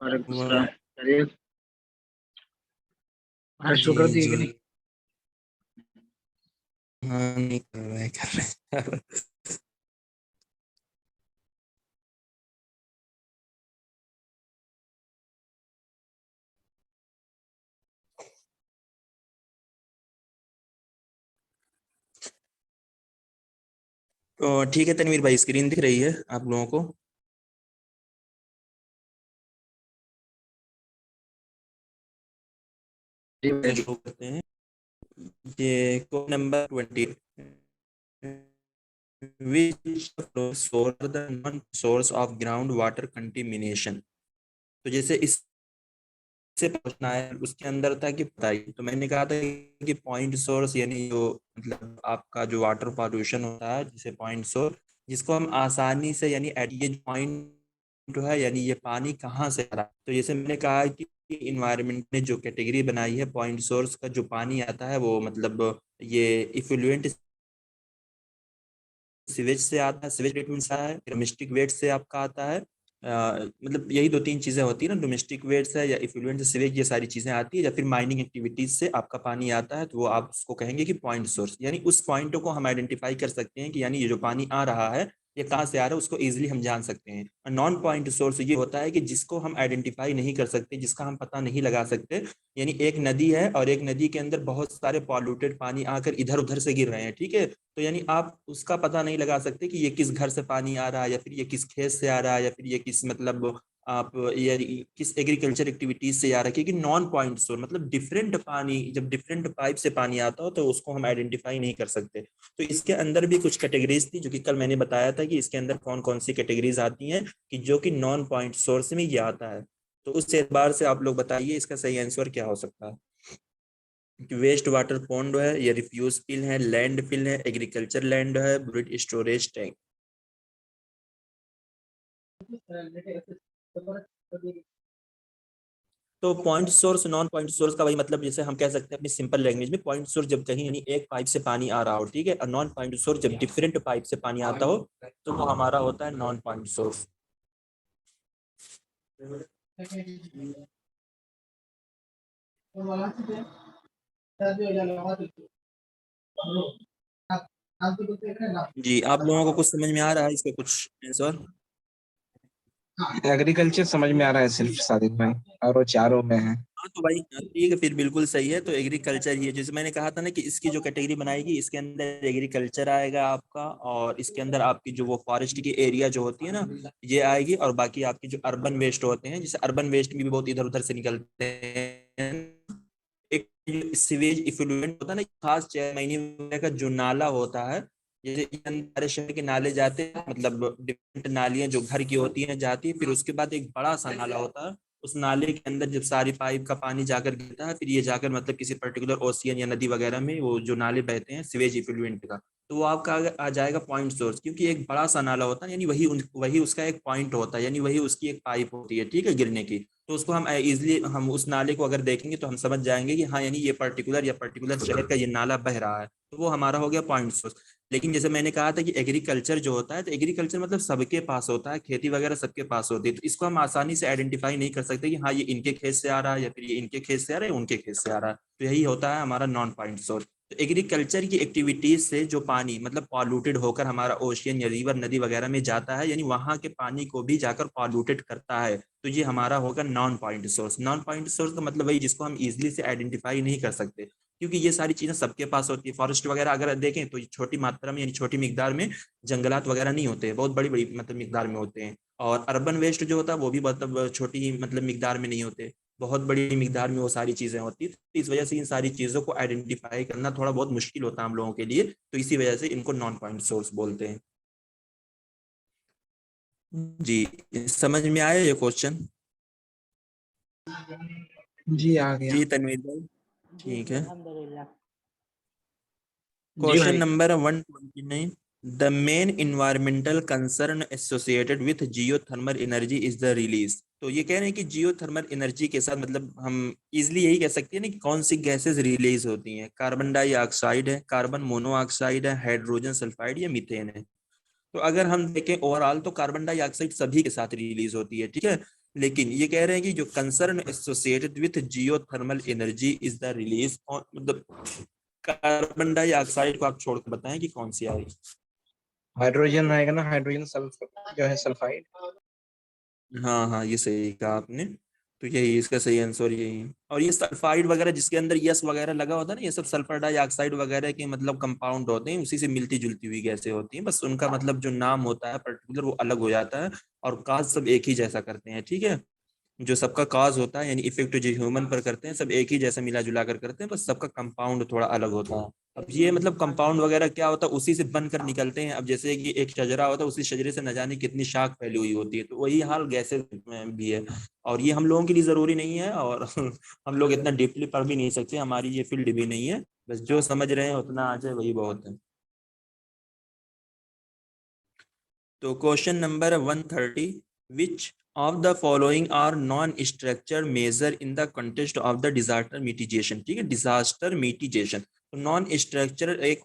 वालेकुम सलाम। वाह, चलिए, हाँ शुरू जी कर दिए जी। कि नहीं? हाँ, नहीं कर रहे, कर रहे। तो ठीक है तनवीर भाई, स्क्रीन दिख रही है आप लोगों को? जी भाई। शुरू करते हैं। ये question number 20। Which source the non source of ground water contamination. तो जैसे इससे पूछना है, उसके अंदर था कि बताइए, तो मैंने कहा था कि पॉइंट सोर्स यानी जो मतलब आपका जो वाटर पॉल्यूशन होता है, जिसे पॉइंट सोर्स, जिसको हम आसानी से यानी ये पॉइंट है यानी ये पानी कहाँ से आ रहा है। तो जैसे मैंने कहा कि इन्वायरमेंट ने जो कैटेगरी बनाई है पॉइंट सोर्स का, जो पानी आता है वो मतलब ये इफ्लुएंट सीवेज से आता है, सीवेज ट्रीटमेंट से आता है, डोमेस्टिक वेट से आपका आता है। मतलब यही दो तीन चीजें होती है ना, डोमेस्टिक वेट से या इफ्लुएंट से सीवेज, ये सारी चीजें आती है, या फिर माइनिंग एक्टिविटीज से आपका पानी आता है, तो वो आप उसको कहेंगे कि पॉइंट सोर्स। यानी उस पॉइंटों को हम आइडेंटिफाई कर सकते हैं कि यानी ये जो पानी आ रहा है ये कहाँ से आ रहा है, उसको इजिली हम जान सकते हैं। नॉन पॉइंट सोर्स ये होता है कि जिसको हम आइडेंटिफाई नहीं कर सकते, जिसका हम पता नहीं लगा सकते। यानी एक नदी है और एक नदी के अंदर बहुत सारे पॉल्यूटेड पानी आकर इधर उधर से गिर रहे हैं, ठीक है, तो यानी आप उसका पता नहीं लगा सकते कि ये किस घर से पानी आ रहा है, या फिर ये किस खेत से आ रहा है, या फिर ये किस मतलब आप ये किस एग्रीकल्चर एक्टिविटीज से आ रहा है। क्योंकि नॉन पॉइंट सोर्स मतलब डिफरेंट पानी, जब डिफरेंट पाइप से पानी आता हो तो उसको हम आइडेंटिफाई नहीं कर सकते। तो इसके अंदर भी कुछ कैटेगरीज थी जो कि कल मैंने बताया था कि इसके अंदर कौन कौन सी कैटेगरीज आती हैं कि जो कि नॉन पॉइंट सोर्स में ये आता है। तो उस एतबार से आप लोग बताइए इसका सही आंसर क्या हो सकता है। वेस्ट वाटर पॉन्ड है, या रिफ्यूज फिल है, लैंड फिल है, एग्रीकल्चर लैंड है, ब्रिड स्टोरेज टैंक। तो point source non point source का वही मतलब, जैसे हम कह सकते हैं अपनी सिंपल लैंग्वेज में, पॉइंट सोर्स जब कहीं यानी एक पाइप से पानी आ रहा हो, ठीक है, और नॉन पॉइंट सोर्स जब डिफरेंट पाइप से पानी आता हो तो वो हमारा होता है नॉन पॉइंट सोर्स। जी, आप लोगों को कुछ समझ में आ रहा है इसका कुछ आंसर? एग्रीकल्चर समझ में आ रहा है सिर्फ सादिक भाई, और वो चारों में है। हाँ तो भाई ठीक है, फिर बिल्कुल सही है। तो एग्रीकल्चर, ये जैसे मैंने कहा था ना कि इसकी जो कैटेगरी बनाएगी, इसके अंदर एग्रीकल्चर आएगा आपका, और इसके अंदर आपकी जो वो फॉरेस्ट की एरिया जो होती है ना ये आएगी, और बाकी आपकी जो अर्बन वेस्ट होते हैं, जैसे अर्बन वेस्ट भी बहुत इधर उधर से निकलते हैं। एक सीवेज इफ्लुएंट होता है ना, खास 6 महीने का जो नाला होता है, जैसे ये हमारे शहर के नाले जाते हैं, मतलब डिफरेंट नालियां जो घर की होती हैं जाती है, फिर उसके बाद एक बड़ा सा नाला होता है। उस नाले के अंदर जब सारी पाइप का पानी जाकर गिरता है, फिर ये जाकर मतलब किसी पर्टिकुलर ओशियन या नदी वगैरह में वो जो नाले बहते हैं सीवेज इफ्लुएंट का, तो वो आपका आ जाएगा पॉइंट सोर्स। क्योंकि एक बड़ा सा नाला होता है, यानी वही उसका एक पॉइंट होता है, यानी वही उसकी एक पाइप होती है, ठीक है, गिरने की। तो उसको हम इजिली हम उस नाले को अगर देखेंगे तो हम समझ जाएंगे कि हाँ यानी ये पर्टिकुलर या पर्टिकुलर शहर का ये नाला बह रहा है, तो वो हमारा हो गया पॉइंट सोर्स। लेकिन जैसे मैंने कहा था कि एग्रीकल्चर जो होता है, तो एग्रीकल्चर मतलब सबके पास होता है, खेती वगैरह सबके पास होती है, तो इसको हम आसानी से आइडेंटिफाई नहीं कर सकते कि हाँ ये इनके खेत से आ रहा है, या फिर ये इनके खेत से आ रहा है, उनके खेत से आ रहा है। तो यही होता है हमारा नॉन पॉइंट सोर्स। तो एग्रीकल्चर की एक्टिविटीज से जो पानी मतलब पॉल्यूटेड होकर हमारा ओशियन या रिवर नदी वगैरह में जाता है, यानी वहां के पानी को भी जाकर पॉल्यूटेड करता है, तो ये हमारा होगा non point source. Non point source का मतलब वही जिसको हम इजिली से आइडेंटिफाई नहीं कर सकते, क्योंकि ये सारी चीजें सबके पास होती है। फॉरेस्ट वगैरह अगर देखें तो छोटी मात्रा में यानी छोटी मिकदार में जंगलात वगैरह नहीं होते हैं, बहुत बड़ी बड़ी मतलब मिकदार में होते हैं। और अर्बन वेस्ट जो होता है वो भी मतलब छोटी ही मतलब मिकदार में नहीं होते, बहुत बड़ी मिकदार में वो सारी चीजें होती है। तो इस वजह से इन सारी चीजों को आइडेंटिफाई करना थोड़ा बहुत मुश्किल होता है हम लोगों के लिए, तो इसी वजह से इनको नॉन पॉइंट सोर्स बोलते हैं। जी, समझ में आया ये क्वेश्चन? जी आ गया। जी तनवीर भाई, ठीक है। अल्हम्दुलिल्लाह। जी क्वेश्चन भाई। Number 129। The main environmental concern associated with geothermal energy is the release. तो ये कह रहे हैं कि जियोथर्मल एनर्जी के साथ मतलब हम इजिली यही कह सकते हैं ना कि कौन सी गैसेस रिलीज होती हैं। कार्बन डाइऑक्साइड है, कार्बन मोनोऑक्साइड है, हाइड्रोजन सल्फाइड या मीथेन है। तो अगर हम देखें ओवरऑल तो कार्बन डाइऑक्साइड सभी के साथ रिलीज होती है, ठीक है। लेकिन ये कह रहे हैं कि जो concern associated with geothermal energy is the release on, मतलब कार्बन डाइऑक्साइड को आप छोड़ के बताएं कि कौन सी आएगी। हाइड्रोजन आएगा ना, हाइड्रोजन सल्फर जो है सल्फाइड। हाँ हाँ, ये सही कहा आपने। तो यही इसका सही आंसर यही है। और ये सल्फाइड वगैरह जिसके अंदर यस वगैरह लगा होता है ना, ये सब सल्फर डाइऑक्साइड वगैरह के मतलब कंपाउंड होते हैं, उसी से मिलती जुलती हुई गैसें होती हैं, बस उनका मतलब जो नाम होता है पर्टिकुलर वो अलग हो जाता है, और काज सब एक ही जैसा करते हैं, ठीक है। जो सबका काज होता है यानी इफेक्ट जो ह्यूमन पर करते हैं सब एक ही जैसा मिला जुला कर करते हैं, बस सबका कंपाउंड थोड़ा अलग होता है। अब ये मतलब कंपाउंड वगैरह क्या होता है, उसी से बनकर निकलते हैं। अब जैसे कि एक शजरा होता है, उसी शजरे से न जाने कितनी शाख फैली हुई होती है, तो वही हाल गैसें में भी है। और ये हम लोगों के लिए जरूरी नहीं है, और हम लोग इतना डीपली पढ़ भी नहीं सकते, हमारी ये फील्ड भी नहीं है, बस जो समझ रहे हैं उतना आ जाए वही बहुत है। तो question number 130, which of the following are non structure measure in the context of the disaster mitigation, ठीक है, डिजास्टर मिटिगेशन। तो नॉन स्ट्रक्चरल एक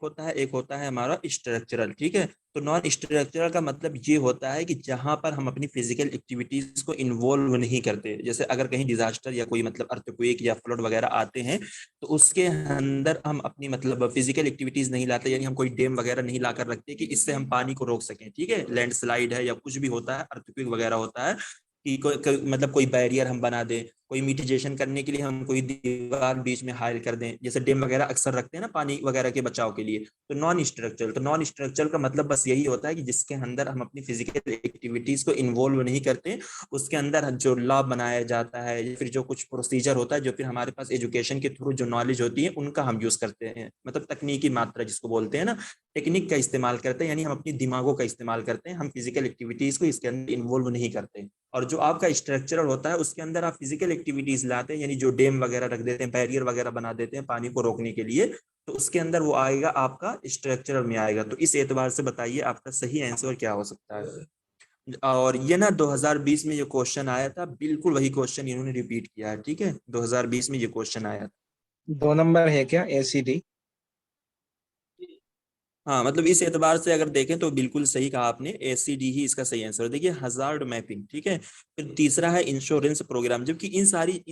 होता है हमारा स्ट्रक्चरल, ठीक है। तो नॉन स्ट्रक्चरल का मतलब ये होता है कि जहां पर हम अपनी फिजिकल एक्टिविटीज को इन्वॉल्व नहीं करते, जैसे अगर कहीं डिजास्टर या कोई मतलब अर्थक्वेक या फ्लड वगैरह आते हैं, तो उसके अंदर हम अपनी मतलब फिजिकल एक्टिविटीज नहीं लाते, यानी हम कोई डैम वगैरह नहीं लाकर रखते कि इससे हम पानी को रोक सकें, ठीक है। लैंडस्लाइड है या कुछ भी होता है, अर्थक्वेक वगैरह होता है, कि मतलब कोई बैरियर हम बना दें, कोई मिटिगेशन करने के लिए हम कोई दीवार बीच में हायर कर दें, जैसे डैम वगैरह अक्सर रखते हैं ना पानी वगैरह के बचाव के लिए। तो नॉन स्ट्रक्चरल का मतलब बस यही होता है कि जिसके अंदर हम अपनी फिजिकल एक्टिविटीज को इन्वॉल्व नहीं करते, उसके अंदर जो लॉ बनाया जाता है या फिर जो कुछ प्रोसीजर होता है, जो फिर हमारे पास एजुकेशन के थ्रू जो नॉलेज होती है उनका हम यूज करते हैं, मतलब तकनीकी मात्रा जिसको बोलते हैं ना, टेक्निक का इस्तेमाल करते हैं, यानी हम अपनी दिमागों का इस्तेमाल करते हैं, हम फिजिकल एक्टिविटीज को इसके अंदर इन्वॉल्व नहीं करते। और जो आपका स्ट्रक्चरल होता है उसके अंदर आप फिजिकल एक्टिविटीज लाते हैं, यानी जो डैम वगैरह रख देते हैं, बैरियर वगैरह बना देते हैं पानी को रोकने के लिए, तो उसके अंदर वो आएगा आपका स्ट्रक्चरल में आएगा। तो इस एतबार से बताइए आपका सही आंसर क्या हो सकता है। और ये ना 2020 में ये क्वेश्चन आया था, बिल्कुल वही क्वेश्चन इन्होंने रिपीट किया है, ठीक है, 2020 में ये क्वेश्चन आया था। 2 नंबर है क्या, ACD? हाँ, मतलब इस एतबार से अगर देखें तो बिल्कुल सही कहा आपने, एसीडी ही इसका सही आंसर है। देखिए हजार्ड मैपिंग, ठीक है, फिर तीसरा है इंश्योरेंस प्रोग्राम, जबकि इन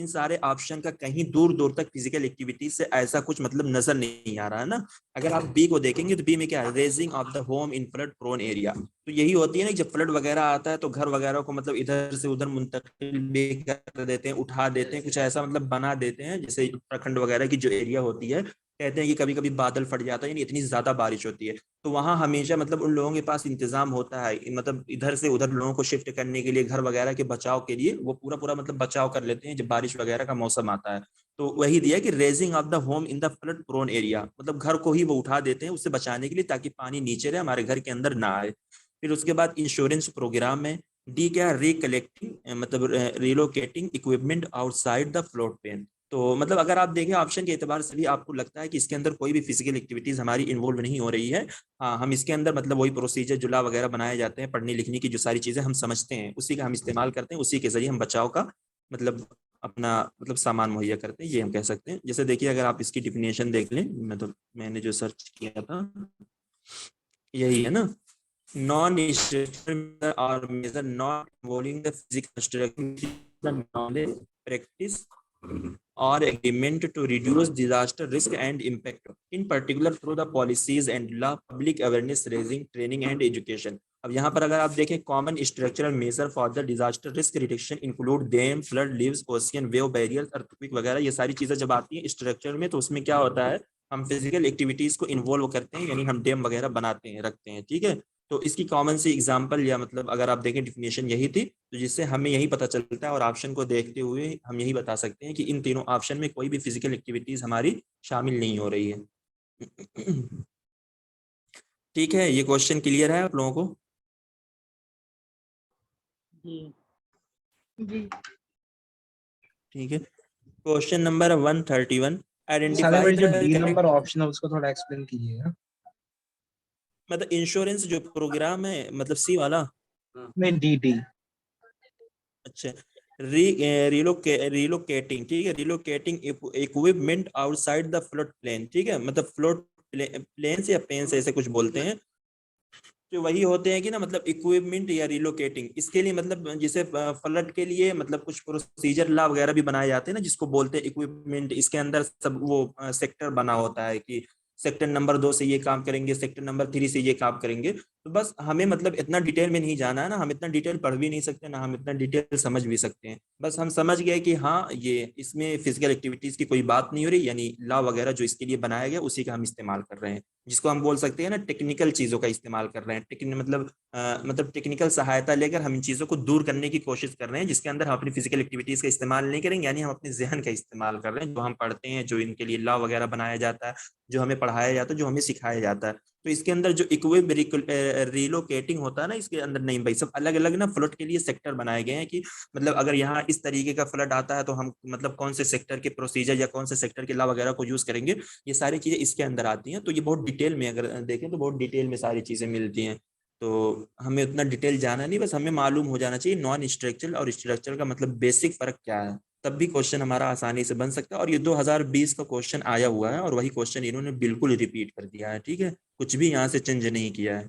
सारे ऑप्शन का कहीं दूर दूर तक फिजिकल एक्टिविटी से ऐसा कुछ मतलब नजर नहीं आ रहा है ना। अगर आप बी को देखेंगे तो बी में क्या है, raising of the home in flood prone area. तो यही होती है ना, जब फ्लड वगैरह आता है तो घर वगैरह को मतलब इधर से उधर मुंतकिल भी कर देते हैं, उठा देते हैं, कुछ ऐसा मतलब बना देते हैं, जैसे उत्तराखंड वगैरह की जो एरिया होती है, कहते हैं कि कभी कभी बादल फट जाता है, यानी इतनी ज्यादा बारिश होती है, तो वहां हमेशा मतलब उन लोगों के पास इंतजाम होता है, मतलब इधर से उधर लोगों को शिफ्ट करने के लिए, घर वगैरह के बचाव के लिए वो पूरा पूरा मतलब बचाव कर लेते हैं जब बारिश वगैरह का मौसम आता है। तो वही दिया कि raising of the home in the flood prone area, मतलब घर को ही वो उठा देते हैं उससे बचाने के लिए, ताकि पानी नीचे रहे, हमारे घर के अंदर ना आए। फिर उसके बाद इंश्योरेंस प्रोग्राम में डी क्या, रिकलेक्टिंग मतलब relocating equipment outside the float plain. तो मतलब अगर आप देखें ऑप्शन के एतबार से भी आपको लगता है कि इसके अंदर कोई भी फिजिकल एक्टिविटीज हमारी इन्वॉल्व नहीं हो रही है। हाँ, हम इसके अंदर मतलब वही प्रोसीजर जुला वगैरह बनाए जाते हैं, पढ़ने लिखने की जो सारी चीजें हम समझते हैं उसी का हम इस्तेमाल करते हैं, उसी के जरिए हम बचाव का मतलब अपना मतलब सामान मुहैया करते हैं, ये हम कह सकते हैं। जैसे देखिए अगर आप इसकी डिफिनेशन देख लें, मतलब मैंने जो सर्च किया था यही है ना, नॉन स्ट्रक्चरल और measure not involving the physical structure, the knowledge, practice or agreement to reduce disaster risk and impact, in particular through the policies and law, public awareness raising, training and education। अब यहाँ पर अगर आप देखें common structural measure for the disaster risk reduction include dam, flood, levees, ocean wave barrier, earthquake वगैरह, ये सारी चीजें जब आती हैं स्ट्रक्चर में तो उसमें क्या होता है, हम फिजिकल एक्टिविटीज को इन्वॉल्व करते हैं, यानी हम डैम वगैरह बनाते हैं, रखते हैं, ठीक है। तो इसकी कॉमन सी एग्जांपल या मतलब अगर आप देखें डिफिनेशन यही थी, तो जिससे हमें यही पता चलता है और ऑप्शन को देखते हुए हम यही बता सकते हैं कि इन तीनों ऑप्शन में कोई भी फिजिकल एक्टिविटीज हमारी शामिल नहीं हो रही है। ठीक है, ये क्वेश्चन क्लियर है आप लोगों को? जी जी। ठीक है, क्वेश्चन नंबर 131, साले आइडेंटिफाई भाई जो डी द, नंबर ऑप्शन है उसको थोड़ा एक्सप्लेन कीजिएगा। मतलब इंश्योरेंस जो प्रोग्राम है मतलब सी वाला। नहीं, डी। अच्छा, रिलोकेटिंग, ठीक है, relocating equipment outside the flood plain, ठीक है, मतलब फ्लड प्लेन से या प्लेन से ऐसे कुछ बोलते हैं, तो वही होते हैं कि ना मतलब इक्विपमेंट या रिलोकेटिंग, इसके लिए मतलब जैसे फ्लड के लिए मतलब कुछ प्रोसीजर लॉ वगैरह भी बनाए जाते हैं ना, जिसको बोलते हैं इक्विपमेंट। इसके अंदर सब वो सेक्टर बना होता है कि सेक्टर नंबर 2 से ये काम करेंगे, सेक्टर नंबर 3 से ये काम करेंगे। तो बस हमें मतलब इतना डिटेल में नहीं जाना है ना, हम इतना डिटेल पढ़ भी नहीं सकते ना हम इतना डिटेल समझ भी सकते हैं। बस हम समझ गए कि हाँ ये इसमें फिजिकल एक्टिविटीज की कोई बात नहीं हो रही, यानी लॉ वगैरह जो इसके लिए बनाया गया उसी का हम इस्तेमाल कर रहे हैं, जिसको हम बोल सकते हैं ना टेक्निकल चीजों का इस्तेमाल कर रहे हैं। मतलब टेक्निकल सहायता लेकर हम इन चीजों को दूर करने की कोशिश कर रहे हैं, जिसके अंदर हम अपनी फिजिकल एक्टिविटीज का इस्तेमाल नहीं करेंगे, यानी हम अपने जहन का इस्तेमाल कर रहे हैं, जो हम पढ़ते हैं, जो इनके लिए लॉ वगैरह बनाया जाता है, जो हमें पढ़ाया जाता है, जो हमें सिखाया जाता है। तो इसके अंदर जो इक्विप रिलोकेटिंग होता है ना, इसके अंदर नहीं भाई, सब अलग अलग ना फ्लड के लिए सेक्टर बनाए गए हैं कि मतलब अगर यहाँ इस तरीके का फ्लड आता है तो हम मतलब कौन से सेक्टर के प्रोसीजर या कौन से सेक्टर के लॉ वगैरह को यूज करेंगे, ये सारी चीजें इसके अंदर आती हैं। तो ये बहुत डिटेल में अगर देखें तो बहुत डिटेल में सारी चीजें मिलती हैं। तो हमें उतना डिटेल जाना नहीं, बस हमें मालूम हो जाना चाहिए नॉन स्ट्रक्चरल और स्ट्रक्चरल का मतलब बेसिक फर्क क्या है, तब भी क्वेश्चन हमारा आसानी से बन सकता है। और ये 2020 का क्वेश्चन आया हुआ है और वही क्वेश्चन इन्होंने बिल्कुल रिपीट कर दिया है, ठीक है, कुछ भी यहाँ से चेंज नहीं किया है।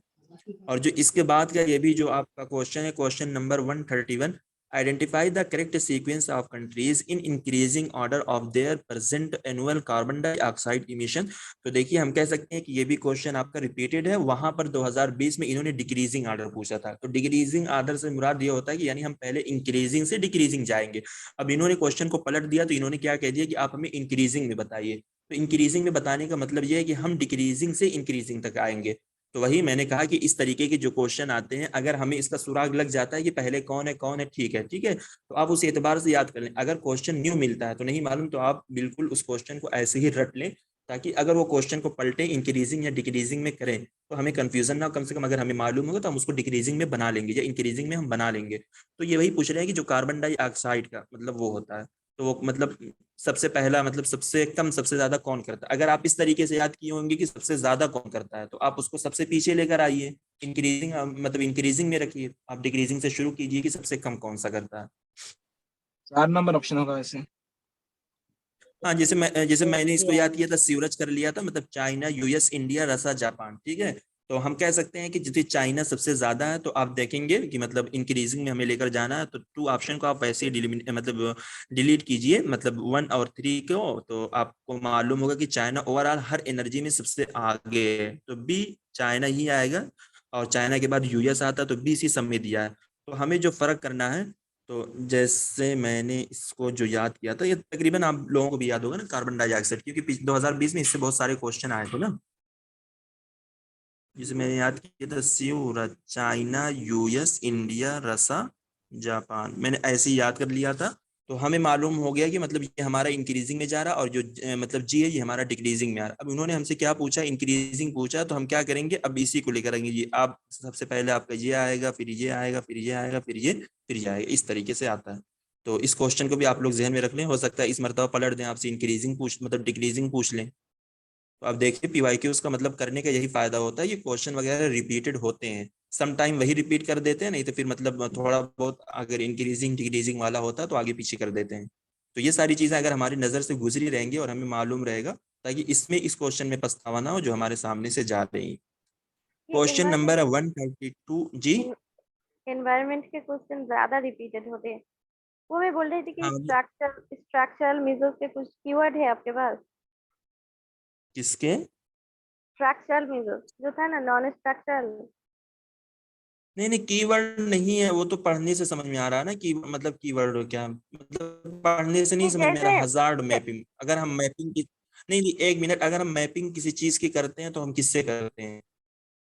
और जो इसके बाद का ये भी जो आपका क्वेश्चन है, question number 131, identify the correct sequence of countries in increasing order of their present annual carbon dioxide emission. तो देखिए हम कह सकते हैं कि ये भी क्वेश्चन आपका रिपीटेड है, वहां पर 2020 में इन्होंने डिक्रीजिंग ऑर्डर पूछा था। तो डिक्रीजिंग ऑर्डर से मुराद ये होता है कि यानी हम पहले इंक्रीजिंग से डिक्रीजिंग जाएंगे। अब इन्होंने क्वेश्चन को पलट दिया, तो इन्होंने क्या कह दिया कि आप हमें इंक्रीजिंग में बताइए। तो इंक्रीजिंग में बताने का मतलब ये है कि हम डिक्रीजिंग से इंक्रीजिंग तक आएंगे। तो वही मैंने कहा कि इस तरीके के जो क्वेश्चन आते हैं, अगर हमें इसका सुराग लग जाता है कि पहले कौन है ठीक है, ठीक है, तो आप उस एतबार से याद कर लें। अगर क्वेश्चन न्यू मिलता है तो नहीं मालूम, तो आप बिल्कुल उस क्वेश्चन को ऐसे ही रट लें, ताकि अगर वो क्वेश्चन को पलटे इंक्रीजिंग या डिक्रीजिंग में करें तो हमें कंफ्यूजन ना, कम से कम अगर हमें मालूम होगा तो हम उसको डिक्रीजिंग में बना लेंगे या इंक्रीजिंग में हम बना लेंगे। तो ये वही पूछ रहे हैं कि जो कार्बन डाइऑक्साइड का मतलब वो होता है, तो वो मतलब सबसे पहला मतलब सबसे कम सबसे ज्यादा कौन करता है। अगर आप इस तरीके से याद किए होंगे कि सबसे ज्यादा कौन करता है, तो आप उसको सबसे पीछे लेकर आइए, इंक्रीजिंग मतलब इंक्रीजिंग में रखिए, आप डिक्रीजिंग से शुरू कीजिए कि सबसे कम कौन सा करता है। 4 नंबर ऑप्शन होगा वैसे। हाँ, जैसे मैंने इसको याद किया था, सीवरेज कर लिया था, मतलब चाइना, यूएस, इंडिया, रसा, जापान, ठीक है। तो हम कह सकते हैं कि जितनी चाइना सबसे ज्यादा है, तो आप देखेंगे कि मतलब इंक्रीजिंग में हमें लेकर जाना है, तो 2 ऑप्शन को आप वैसे ही मतलब डिलीट कीजिए, मतलब 1 और 3 को। तो आपको मालूम होगा कि चाइना ओवरऑल हर एनर्जी में सबसे आगे है, तो बी चाइना ही आएगा। और चाइना के बाद यूएस आता है, तो बी सी सब में दिया है। तो हमें जो फर्क करना है, तो जैसे मैंने इसको जो याद किया था, ये तकरीबन आप लोगों को भी याद होगा ना, कार्बन डाइऑक्साइड, क्योंकि 2020 में इससे बहुत सारे क्वेश्चन आए थे ना। जिसे मैंने याद किया था, सीयूर, चाइना, यूएस, इंडिया, रसा, जापान, मैंने ऐसे ही याद कर लिया था। तो हमें मालूम हो गया कि मतलब ये हमारा इंक्रीजिंग में जा रहा है, और जो मतलब जी है ये हमारा डिक्रीजिंग में आ रहा है। अब उन्होंने हमसे क्या पूछा, इंक्रीजिंग पूछा, तो हम क्या करेंगे, अब इसी को लेकर आएंगे। ये आप सबसे पहले आपका ये आएगा, फिर ये आएगा, फिर ये आएगा, फिर ये आएगा, इस तरीके से आता है। तो इस क्वेश्चन को भी आप लोग जहन में रख लें, हो सकता है इस मरतबा पलट दें, आपसे इंक्रीजिंग पूछ मतलब डिक्रीजिंग पूछ लें। तो आप देखिए पीवाईक्यूज का मतलब करने का यही फायदा होता है, ये क्वेश्चन वगैरह रिपीटेड होते हैं, सम टाइम वही रिपीट कर देते हैं, नहीं तो फिर मतलब थोड़ा बहुत अगर इंक्रीजिंग डिक्रीजिंग वाला होता है तो आगे पीछे कर देते हैं। तो ये सारी चीजें अगर हमारी नजर से गुजरी रहेंगी और हमें मालूम रहेगा, ताकि इसमें इस क्वेश्चन में पछतावा ना हो जो हमारे सामने से जा रही। ये क्वेश्चन नंबर 132 जी। एनवायरनमेंट के क्वेश्चन ज्यादा रिपीटेड होते हैं। वो मैं बोल रही थी कि हाँ मतलब स्ट्रक्चरल मेजर्स के कुछ कीवर्ड है आपके पास? किसके? स्ट्रक्चरल मेजर्स जो था ना, नॉन स्ट्रक्चरल। नहीं नहीं, कीवर्ड नहीं है वो, तो पढ़ने से समझ में आ रहा है ना कि मतलब कीवर्ड क्या, मतलब पढ़ने से नहीं नहीं, समझ में आ रहा। जैसे हजार्ड मैपिंग, अगर हम मैपिंग की, नहीं नहीं एक मिनट, अगर हम मैपिंग किसी चीज की करते हैं तो हम किससे करते हैं,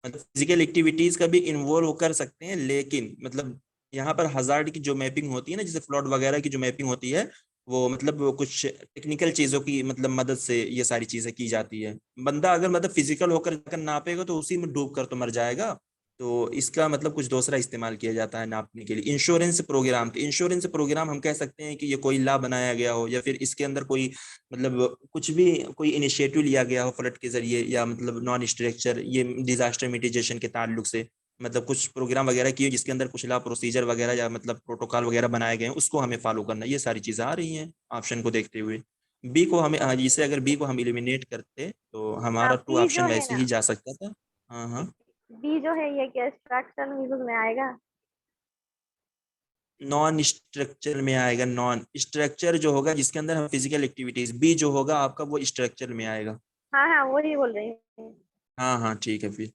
मतलब फिजिकल एक्टिविटीज का भी इन्वॉल्व कर सकते हैं, लेकिन मतलब यहाँ पर हजार्ड की जो मैपिंग होती है ना, जैसे फ्लड वगैरह की जो मैपिंग होती है, वो मतलब वो कुछ टेक्निकल चीजों की मतलब मदद से ये सारी चीजें की जाती है। बंदा अगर मतलब फिजिकल होकर नापेगा तो उसी में डूब कर तो मर जाएगा। तो इसका मतलब कुछ दूसरा इस्तेमाल किया जाता है नापने के लिए, इंश्योरेंस प्रोग्राम। तो इंश्योरेंस प्रोग्राम हम कह सकते हैं कि ये कोई लॉ बनाया गया हो, या फिर इसके अंदर कोई मतलब कुछ भी कोई इनिशिएटिव लिया गया हो फ्लड के जरिए, या मतलब नॉन स्ट्रक्चर ये डिजास्टर मिटिगेशन के ताल्लुक से मतलब कुछ प्रोग्राम वगैरह किए, जिसके अंदर कुछ लॉ प्रोसीजर वगैरह या मतलब प्रोटोकॉल वगैरह बनाए गए हैं, उसको हमें फॉलो करना, ये सारी चीजें आ रही हैं ऑप्शन को देखते हुए। बी को हमें जिसे अगर बी को हम इलिमिनेट करते तो हमारा 2 पी जो ऑप्शन है वैसे ना, ही जा सकता था। हाँ हाँ। बी जो है ये क्या स्ट्रक्चरल यूज में आएगा? नॉन स्ट्रक्चर में आएगा। नॉन स्ट्रक्चर जो होगा जिसके अंदर हम फिजिकल एक्टिविटीज, बी जो होगा आपका वो स्ट्रक्चर में आएगा। हाँ हाँ वही बोल रही हूँ। हाँ हाँ ठीक है फिर।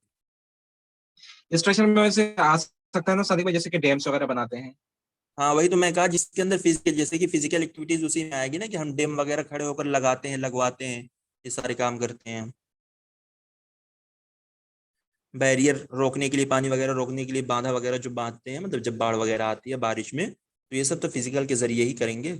इंस्ट्रक्शन में वैसे आ सकता है ना सादिक भाई, जैसे कि डैम्स वगैरह बनाते हैं। हाँ वही तो मैं कहा, जिसके अंदर फिजिकल, जैसे कि फिजिकल एक्टिविटीज उसी में आएगी ना, कि हम डैम वगैरह खड़े होकर लगाते हैं, लगवाते हैं, ये सारे काम करते हैं। बैरियर रोकने के लिए, पानी वगैरह रोकने के लिए बांधा वगैरह जो बांधते हैं, मतलब जब बाढ़ वगैरह आती है बारिश में, तो ये सब तो फिजिकल के जरिए ही करेंगे।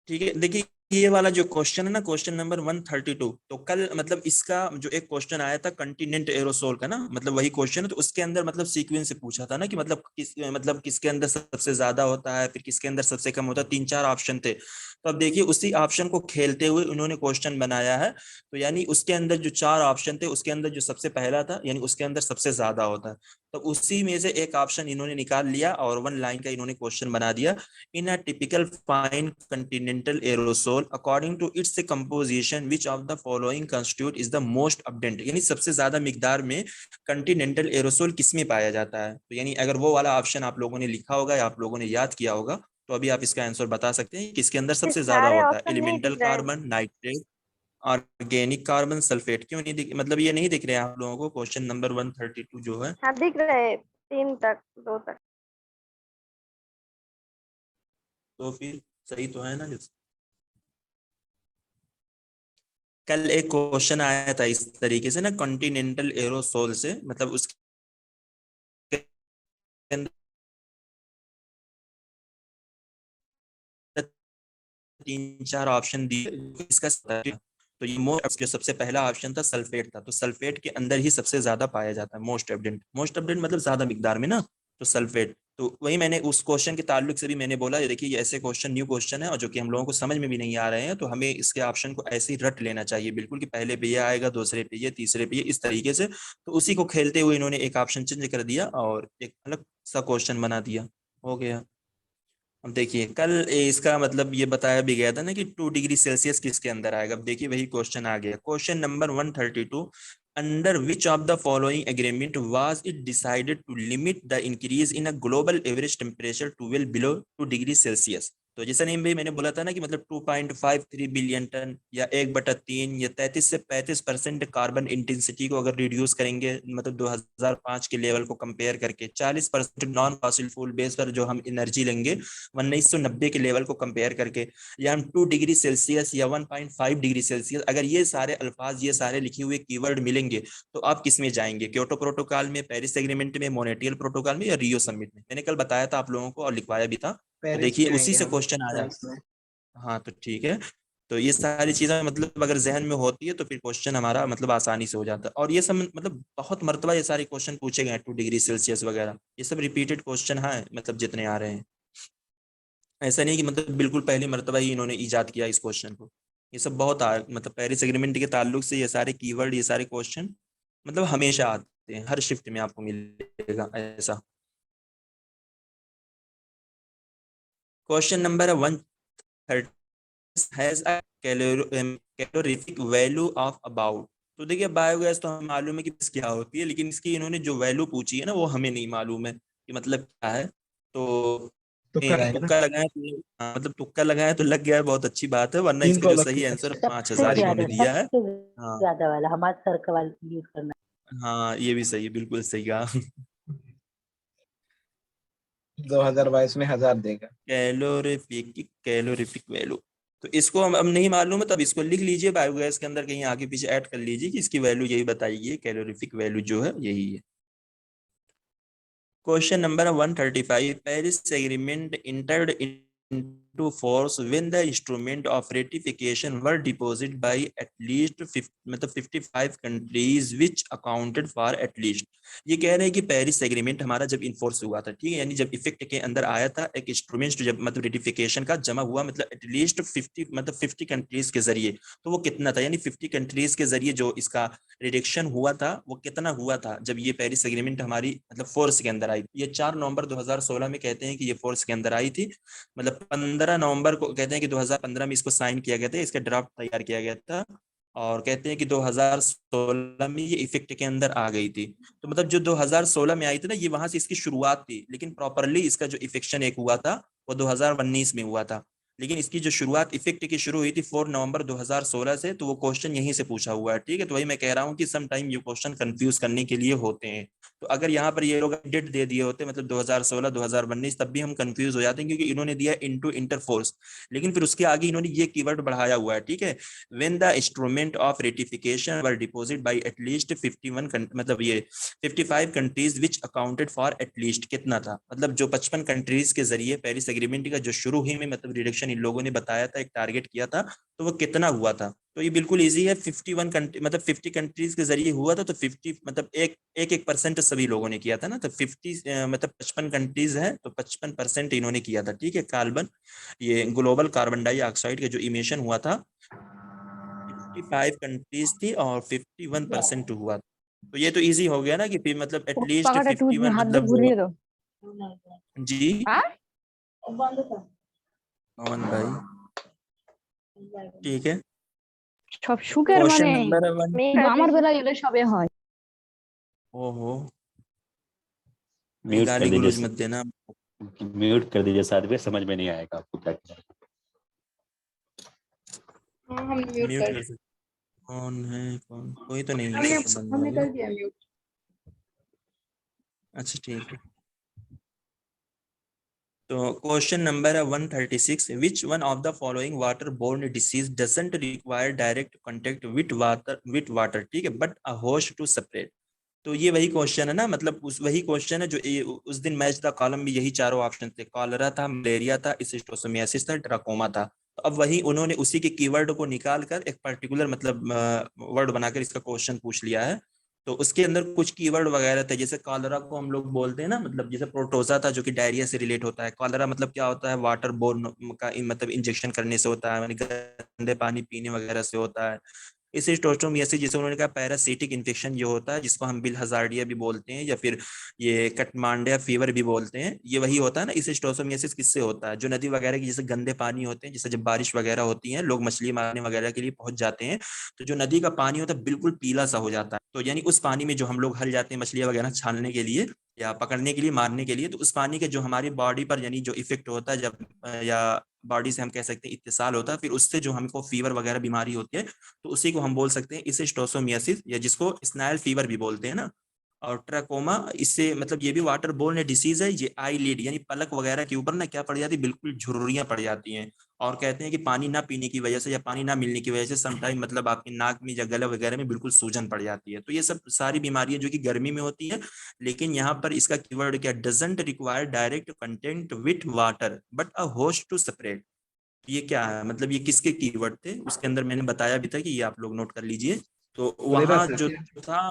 ठीक है, देखिए ये वाला जो क्वेश्चन है ना, क्वेश्चन नंबर 132, तो कल मतलब इसका जो एक क्वेश्चन आया था कंटिनेंट एरोसोल का ना, मतलब वही क्वेश्चन है, तो उसके अंदर मतलब सीक्वेंस से पूछा था ना कि मतलब किसके अंदर सबसे ज्यादा होता है, फिर किसके अंदर सबसे कम होता है, 3-4 ऑप्शन थे। तो अब देखिए उसी ऑप्शन को खेलते हुए उन्होंने क्वेश्चन बनाया है। तो यानी उसके अंदर जो 4 ऑप्शन थे उसके अंदर जो सबसे पहला था, यानी उसके अंदर सबसे ज्यादा होता है। तो उसी में से एक ऑप्शन इन्होंने निकाल लिया और 1 लाइन का इन्होंने क्वेश्चन बना दिया। In a typical fine continental aerosol, according to its composition, which of the following constitute is the most abundant? यानी सबसे ज्यादा मिकदार में कंटिनेंटल एरोसोल किसमें पाया जाता है। तो यानी अगर वो वाला ऑप्शन आप लोगों ने लिखा होगा या आप लोगों ने याद किया होगा, तो अभी आप इसका आंसर बता सकते हैं किसके अंदर ये सबसे ज्यादा सारे होता है। ऑप्शन नहीं एलिमेंटल दिख रहे हैं। Carbon, nitrate, organic carbon, sulphate. क्यों नहीं दिख, मतलब ये नहीं दिख रहे हैं आप लोगों को क्वेश्चन नंबर 132 जो है? हाँ दिख रहे हैं, 3 तक, 2 तक। तो फिर सही तो है ना। कल एक क्वेश्चन आया था इस तरीके से ना, कॉन्टिनेंटल एरोसोल से, मतलब उसके अंदर 3-4 ऑप्शन दिए, इसका तो ये मोस्ट, जो सबसे पहला ऑप्शन था सल्फेट था, तो सल्फेट के अंदर ही सबसे ज्यादा पाया जाता है, मोस्ट एविडेंट। मोस्ट एविडेंट मतलब ज्यादा मिकदार में ना, तो सल्फेट। तो वही मैंने उस क्वेश्चन के ताल्लुक से भी मैंने बोला, ये देखिए ये ऐसे क्वेश्चन, न्यू क्वेश्चन है और जो कि हम लोगों को समझ में भी नहीं आ रहे हैं, तो हमें इसके ऑप्शन को ऐसे ही रट लेना चाहिए बिल्कुल, कि पहले पे ये आएगा, दूसरे पे ये, तीसरे पे ये, इस तरीके से। तो उसी को खेलते हुए इन्होंने एक ऑप्शन चेंज कर दिया और एक अलग सा क्वेश्चन बना दिया, हो गया। अब देखिए कल इसका मतलब ये बताया भी गया था ना कि 2 डिग्री सेल्सियस किसके अंदर आएगा। अब देखिए वही क्वेश्चन आ गया, question number 132, under which of the following agreement was it decided to limit the increase in a global average temperature to well below 2 degree Celsius. तो जैसा नहीं भाई मैंने बोला था ना कि मतलब 2.53 बिलियन टन या 1/3 या 33 से 35% कार्बन इंटेंसिटी को अगर रिड्यूस करेंगे, मतलब 2005 के लेवल को कंपेयर करके, 40% नॉन फॉसिल फ्यूल बेस पर जो हम एनर्जी लेंगे 1990 के लेवल को कंपेयर करके, या हम 2 डिग्री सेल्सियस या 1.5 डिग्री सेल्सियस, अगर ये सारे अल्फाज, ये सारे लिखे हुए कीवर्ड मिलेंगे, तो आप किस में जाएंगे? क्योटो प्रोटोकॉल में, पेरिस एग्रीमेंट में, मोनेट्रियल प्रोटोकॉल में, या रियो समिट में? मैंने कल बताया था आप लोगों को और लिखवाया भी था। तो पेरिस देखिए में उसी आएंगे से हम, क्वेश्चन आया। पेरिस में। हाँ तो ठीक है। तो ये सारी चीजें मतलब अगर जहन में होती है तो फिर क्वेश्चन हमारा मतलब आसानी से हो जाता है। और ये सब मतलब बहुत मर्तबा ये सारे क्वेश्चन पूछे गए हैं, 2 डिग्री सेल्सियस वगैरह, ये सब रिपीटेड क्वेश्चन है, मतलब जितने आ रहे हैं। ऐसा नहीं कि मतलब बिल्कुल पहली मर्तबा ही इन्होंने इजाद किया इस क्वेश्चन को। ये सब बहुत मतलब पेरिस एग्रीमेंट के ताल्लुक से ये सारे कीवर्ड, ये सारे क्वेश्चन मतलब हमेशा आते हैं, हर शिफ्ट में आपको मिलेगा ऐसा। Question number 130 has a calorific value of about. तो देखिए बायोगैस तो हमें मालूम है कि क्या होती है, लेकिन इसकी इन्होंने जो वैल्यू पूछी है ना वो हमें नहीं मालूम है कि मतलब क्या है। तो तुक्का रहेगा ना। तुक्का लगाए तो मतलब तुक्का लगाए तो लग गया है, बहुत अच्छी बात है, वरना तीन इसका को जो अलग से सही आंसर सकते हैं। सबसे 5,000 इन्होंने ज्यादा दिया है। सबसे हाँ ज्यादा वाला हमारे सर का वाला यूज करना। हाँ ये भी सही है, बिल्कुल सही कहा। 2022 में 1000 देगा। कैलोरीफिक वैल्यू, तो इसको हम अब नहीं मालूम है, तब इसको लिख लीजिए बायोगैस के अंदर कहीं आगे पीछे ऐड कर लीजिए कि इसकी वैल्यू यही बताइए, कैलोरीफिक वैल्यू जो है यही है। Question number 135, Paris agreement entered into force when the instrument of ratification were deposited by at least 50, मतलब 55 countries which accounted for at least। ये कह रहे हैं कि पेरिस एग्रीमेंट हमारा जब इन्फोर्स हुआ था, ठीक है, यानी जब इफेक्ट के अंदर आया था, एक इंस्ट्रूमेंट जब मतलब रेटिफिकेशन का जमा हुआ, मतलब एटलीस्ट 50, मतलब 50 कंट्रीज के जरिए, तो वो कितना था, यानी 50 कंट्रीज के जरिए जो इसका रिडक्शन हुआ था वो कितना हुआ था जब ये पेरिस एग्रीमेंट हमारी मतलब फोर्स के अंदर आई। ये 4 नवंबर 2016 में कहते हैं कि ये फोर्स के अंदर आई थी, मतलब 15 नवंबर को कहते हैं कि 2015 में इसको साइन किया गया था, इसका ड्राफ्ट तैयार किया गया था, और कहते हैं कि 2016 में ये इफेक्ट के अंदर आ गई थी। तो मतलब जो 2016 में आई थी ना, ये वहां से इसकी शुरुआत थी, लेकिन प्रॉपरली इसका जो इफेक्शन एक हुआ था वो 2019 में हुआ था। लेकिन इसकी जो शुरुआत इफेक्ट की शुरू हुई थी 4 नवंबर 2016 से, तो वो क्वेश्चन यहीं से पूछा हुआ है। ठीक है, तो वही मैं कह रहा हूँ कि सम टाइम ये क्वेश्चन कंफ्यूज करने के लिए होते हैं। तो अगर यहाँ पर ये लोग डेट दे दिए होते मतलब 2016 2019, तब भी हम कंफ्यूज हो जाते हैं, क्योंकि इन्होंने दिया इनटू इंटरफोर्स, लेकिन फिर उसके आगे इन्होंने ये कीवर्ड बढ़ाया हुआ है। ठीक है, when the instrument of ratification were deposit bye at least 51 मतलब ये 55 countries which accounted for at least कितना था, मतलब जो 55 कंट्रीज के जरिए पेरिस एग्रीमेंट का जो शुरू ही में मतलब रिडक्शन इन लोगों ने बताया था, एक टारगेट किया था, तो वो कितना हुआ था। तो ये बिल्कुल इजी है, 51 कंट्री मतलब 50 कंट्रीज के जरिए हुआ था, तो 50 मतलब एक परसेंट सभी लोगों ने किया था ना, तो 50 मतलब 55 कंट्रीज है, तो 55% इन्होंने किया था। ठीक है, कार्बन ये ग्लोबल कार्बन डाइऑक्साइड का जो इमिशन हुआ था 55 कंट्रीज थी और 51% हुआ। तो ये तो इजी हो गया ना कि फिर मतलब एटलीस्ट পাখাটা একটু 51 হাত দিয়ে मतलब ঘুরিয়ে দাও। जी হ্যাঁ? पवन भाई। ठीक है, সব সুখের क्वेश्चन মানে नंबर 1। मैं শুধু कर আমার दूंगी। বেলায় এলে সবে হয়। ओहो, म्यूट कर गाली दीजिए, गुलोज मत देना। म्यूट कर दीजिए साथ में, समझ में नहीं आएगा आपको क्या कहना है। हाँ हम म्यूट म्यूट कर कर सकते, कौन है, कौन, कोई तो नहीं है, हमने सब तो बंद हो हमने गया। कर दिया म्यूट। अच्छा ठीक है, तो क्वेश्चन नंबर है 136, which one of the following water borne disease doesn't require direct contact with water, ठीक है, but a host to separate. तो ये वही क्वेश्चन है ना, मतलब उस वही क्वेश्चन है जो उस दिन मैच द कॉलम में यही चारों ऑप्शन थे, कॉलरा था, मलेरिया था, स्किस्टोसोमियासिस था, ट्राकोमा था। तो अब वही उन्होंने उसी के कीवर्ड को निकाल कर एक पर्टिकुलर मतलब वर्ड बनाकर इसका क्वेश्चन पूछ लिया है। तो उसके अंदर कुछ कीवर्ड वगैरह थे, जैसे कॉलरा को हम लोग बोलते हैं ना, मतलब जैसे प्रोटोजा था जो कि डायरिया से रिलेट होता है। कॉलरा मतलब क्या होता है, वाटर बोर्न का मतलब इंजेक्शन करने से होता है, यानी गंदे पानी पीने वगैरह से होता है। इसे स्टोस्टोमियासिस जैसे उन्होंने कहा पैरासिटिक इन्फेक्शन जो होता है, जिसको हम बिलहजार्डिया भी बोलते हैं या फिर ये कटमांडिया फीवर भी बोलते हैं, ये वही होता है ना। इसे स्टोस्टोमियासिस किससे होता है, जो नदी वगैरह की जैसे गंदे पानी होते हैं, जैसे जब बारिश वगैरह होती है लोग मछली मारने वगैरह के लिए पहुंच जाते हैं, तो जो नदी का पानी होता है बिल्कुल पीला सा हो जाता है, तो यानी उस पानी में जो हम लोग हल जाते हैं मछलियां वगैरह छानने के लिए या पकड़ने के लिए, मारने के लिए, तो उस पानी के जो हमारी बॉडी पर यानी जो इफेक्ट होता है जब या बॉडी से हम कह सकते हैं इत्तिसाल होता है, फिर उससे जो हमको फीवर वगैरह बीमारी होती है, तो उसी को हम बोल सकते हैं इसे स्टोसोमियासिस, या जिसको स्नाइल फीवर भी बोलते हैं ना। और ट्राकोमा, इससे मतलब ये भी वाटर बोर्न डिसीज है, ये आई लिड यानी पलक वगैरह के ऊपर ना क्या पड़ जाती है, बिल्कुल झुर्रियां पड़ जाती हैं। और कहते हैं कि पानी ना पीने की वजह से या पानी ना मिलने की वजह से समटाइम मतलब आपके नाक में या गला वगैरह में बिल्कुल सूजन पड़ जाती है। तो ये सब सारी बीमारियां जो कि गर्मी में होती है, लेकिन यहाँ पर इसका कीवर्ड क्या, doesn't require direct content with water but a host to separate. ये क्या है, मतलब ये किसके कीवर्ड थे, उसके अंदर मैंने बताया भी था कि ये आप लोग नोट कर लीजिए। तो वहां जो था,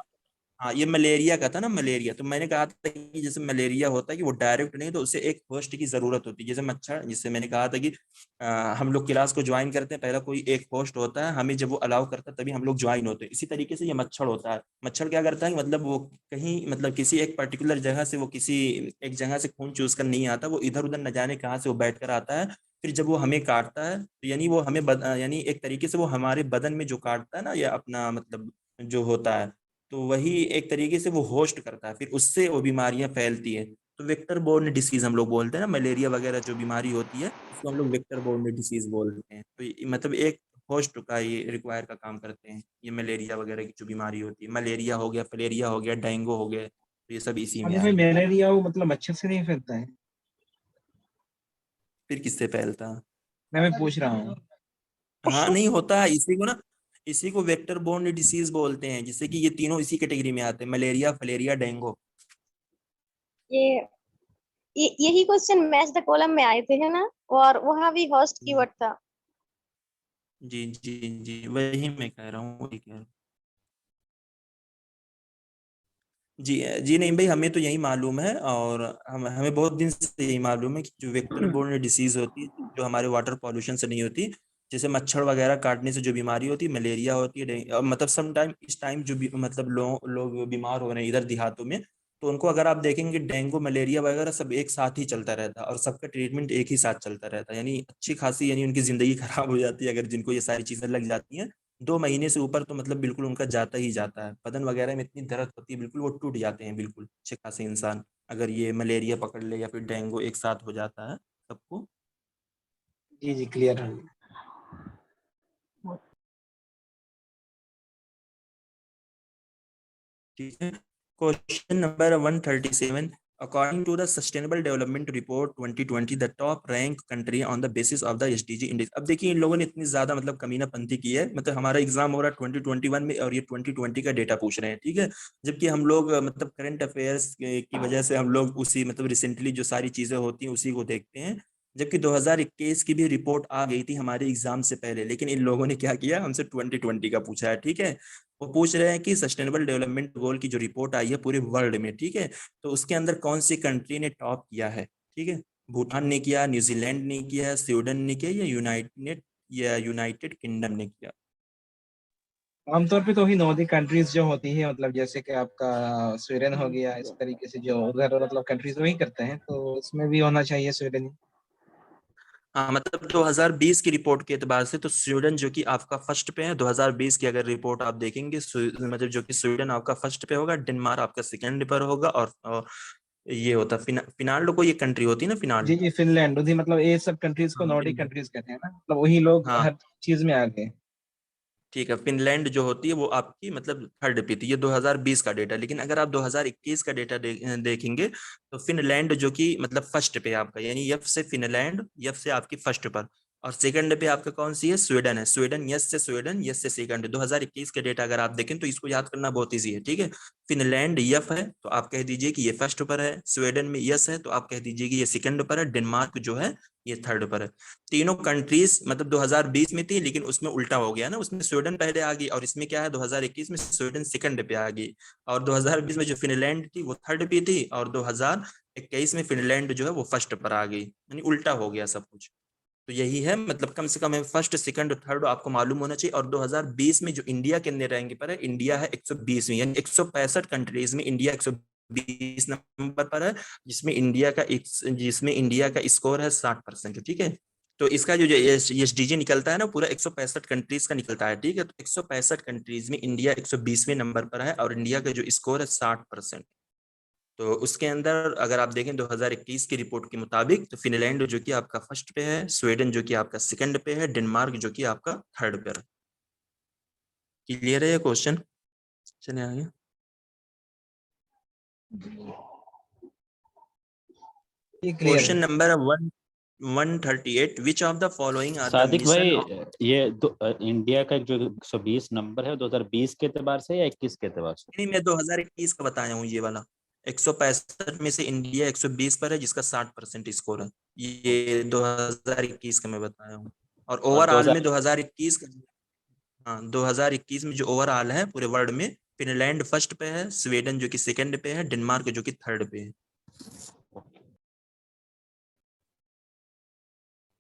हाँ ये मलेरिया का था ना, मलेरिया, तो मैंने कहा था कि जैसे मलेरिया होता है कि वो डायरेक्ट नहीं, तो उसे एक होस्ट की जरूरत होती है, जैसे मच्छर, जिससे मैंने कहा था कि हम लोग क्लास को ज्वाइन करते हैं, पहला कोई एक होस्ट होता है, हमें जब वो अलाउ करता है तभी हम लोग ज्वाइन होते हैं। इसी तरीके से ये मच्छर होता है। मच्छर क्या करता है, मतलब वो कहीं मतलब किसी एक पर्टिकुलर जगह से, वो किसी एक जगह से खून चूस कर नहीं आता, वो इधर उधर न जाने कहाँ से वो बैठ कर आता है, फिर जब वो हमें काटता है तो यानी वो हमें यानी एक तरीके से वो हमारे बदन में जो काटता है ना, या अपना मतलब जो होता है, तो वही एक तरीके से वो होस्ट करता है, फिर उससे वो बीमारियां फैलती है। तो वेक्टर बोर्न डिसीज हम लोग बोलते हैं ना, मलेरिया वगैरह जो बीमारी होती है उसको हम लोग वेक्टर बोर्न डिसीज बोलते हैं। तो मतलब एक होस्ट का ये रिक्वायर का काम करते हैं, ये मलेरिया वगैरह की जो बीमारी होती है, मलेरिया हो गया, फलेरिया हो गया, डेंगू हो गया, तो ये सब इसी में अभी भाई आएंगे। मलेरिया वो मतलब मच्छर से नहीं फैलता है? फिर किससे फैलता है? मैं पूछ रहा हूँ। हाँ नहीं होता है, इसी को ना, इसी को वेक्टर बोर्न डिसीज बोलते हैं, जिससे कि ये तीनों इसी कैटेगरी में आते हैं, मलेरिया, फलेरिया, डेंगू। ये यही क्वेश्चन मैच द कॉलम में आए थे है ना, और वहां भी होस्ट कीवर्ड था। जी जी जी, वही मैं कह रहा हूँ, वही कह रहा हूँ। जी जी नहीं भाई, हमें तो यही मालूम है, और हमें बहुत दिन से यही मालूम है कि जो वेक्टर बोर्न डिसीज होती है, जो हमारे वाटर पॉल्यूशन से नहीं होती, जैसे मच्छर वगैरह काटने से जो बीमारी होती है, मलेरिया होती है, मतलब सम टाइम इस टाइम जो भी मतलब लोग बीमार हो रहे हैं इधर देहातों में, तो उनको अगर आप देखेंगे डेंगू मलेरिया वगैरह सब एक साथ ही चलता रहता है, और सबका ट्रीटमेंट एक ही साथ चलता रहता है, यानी अच्छी खासी यानी उनकी जिंदगी खराब हो जाती है अगर जिनको ये सारी चीजें लग जाती हैं, 2 महीने से ऊपर तो मतलब बिल्कुल उनका जाता ही जाता है, बदन वगैरह में इतनी दर्द होती है, बिल्कुल वो टूट जाते हैं बिल्कुल अच्छे खासे इंसान, अगर ये मलेरिया पकड़ ले या फिर डेंगू एक साथ हो जाता है सबको। जी जी क्लियर है। ठीक है, question number 137, according to the sustainable development report 2020 the top rank country on the basis of the SDG index. अब देखिए इन लोगों ने इतनी ज्यादा मतलब कमीनापंती की है, मतलब हमारा एग्जाम हो रहा है 2021 में और ये 2020 का डेटा पूछ रहे हैं, ठीक है, जबकि हम लोग मतलब करंट अफेयर्स की वजह से हम लोग उसी मतलब रिसेंटली जो सारी चीजें होती हैं उसी को देखते हैं, जबकि 2021 की भी रिपोर्ट आ गई थी हमारे एग्जाम से पहले, लेकिन इन लोगों ने क्या किया, हमसे 2020 का पूछा है, ठीक है। वो पूछ रहे हैं कि सस्टेनेबल डेवलपमेंट गोल की जो रिपोर्ट आई है पूरे वर्ल्ड में, ठीक है, तो उसके अंदर कौन सी कंट्री ने टॉप किया है, ठीक है, भूटान ने किया, न्यूजीलैंड ने किया, स्वीडन ने किया, या यूनाइटेड किंगडम ने किया। आमतौर पे तो वही नॉर्डिक कंट्रीज जो होती है, मतलब जैसे कि आपका स्वीडन हो गया, इस तरीके से जो उधर मतलब कंट्रीज वही करते हैं, तो इसमें भी होना चाहिए स्वीडन ही। हाँ मतलब 2020 की रिपोर्ट के एतबार से तो स्वीडन जो कि आपका फर्स्ट पे है, 2020 की अगर रिपोर्ट आप देखेंगे मतलब जो कि स्वीडन आपका फर्स्ट पे होगा, डेनमार्क आपका सेकंड पर होगा, और ये होता फिनलैंड को ये कंट्री होती है ना, जी फिनलैंड। जी फिनलैंड उधर, मतलब ये सब कंट्रीज को हाँ नॉर्डिक फिनलैंड, कंट्रीज कहते हैं ना, मतलब वही लोग हाँ हर चीज में आ गए। ठीक है, फिनलैंड जो होती है वो आपकी मतलब थर्ड पे थी, ये 2020 का डेटा, लेकिन अगर आप 2021 का डेटा देखेंगे तो फिनलैंड जो कि मतलब फर्स्ट पे है आपका, यानी यफ से फिनलैंड, यफ से आपकी फर्स्ट पर, और सेकंड पे आपका कौन सी है, स्वीडन है, स्वीडन यस से स्वीडन, यस से सेकंड। 2021 के डेटा अगर आप देखें तो इसको याद करना बहुत ईजी है, ठीक है, फिनलैंड यफ है तो आप कह दीजिए कि ये फर्स्ट पर है, स्वीडन में यस है तो आप कह दीजिए कि ये सेकंड पर है, डेनमार्क जो है ये थर्ड पर है। तीनों कंट्रीज मतलब 2020 में थी, लेकिन उसमें उल्टा हो गया ना, उसमें स्वीडन पहले आ गई, और इसमें क्या है 2021 में स्वीडन सेकंड पे आ गई, और 2020 में जो फिनलैंड थी वो थर्ड पे थी, और 2021 में फिनलैंड जो है वो फर्स्ट पर आ गई, यानी उल्टा हो गया सब कुछ। तो यही है, मतलब कम से कम है फर्स्ट सेकंड थर्ड आपको मालूम होना चाहिए। और 2020 में जो इंडिया के अंदर रैंक पर है, इंडिया है 120वीं, यानी 165 कंट्रीज में इंडिया 120 नंबर पर है, जिसमें इंडिया का स्कोर है 60%, ठीक है। तो इसका जो एसडीजी निकलता है ना पूरा 165 कंट्रीज का निकलता है, ठीक है, तो 165 कंट्रीज में इंडिया 120वें नंबर पर है, और इंडिया का जो स्कोर है 60%। तो उसके अंदर अगर आप देखें 2021 की रिपोर्ट के मुताबिक तो फिनलैंड जो कि आपका फर्स्ट पे है, स्वीडन जो कि आपका सेकंड पे है, डेनमार्क जो कि आपका थर्ड पे है। क्लियर है ये क्वेश्चन? चलिए आगे। ये क्लियर क्वेश्चन है। Number 138, which of the following are the सादिक भाई, मिशन। ये इंडिया का जो 120 नंबर है 2020 के एतबार से या 21 के एतबार से? नहीं, मैं 2021 का बताया हूँ, ये वाला 165 में से इंडिया 120 पर है जिसका 60% स्कोर है, ये 2021 का मैं बताया हूँ। और और ओवरऑल में 2000 2021 का, हाँ 2021 में जो ओवरऑल है पूरे वर्ल्ड में, फिनलैंड फर्स्ट पे है, स्वीडन जो कि सेकंड पे है, डेनमार्क जो कि थर्ड पे है।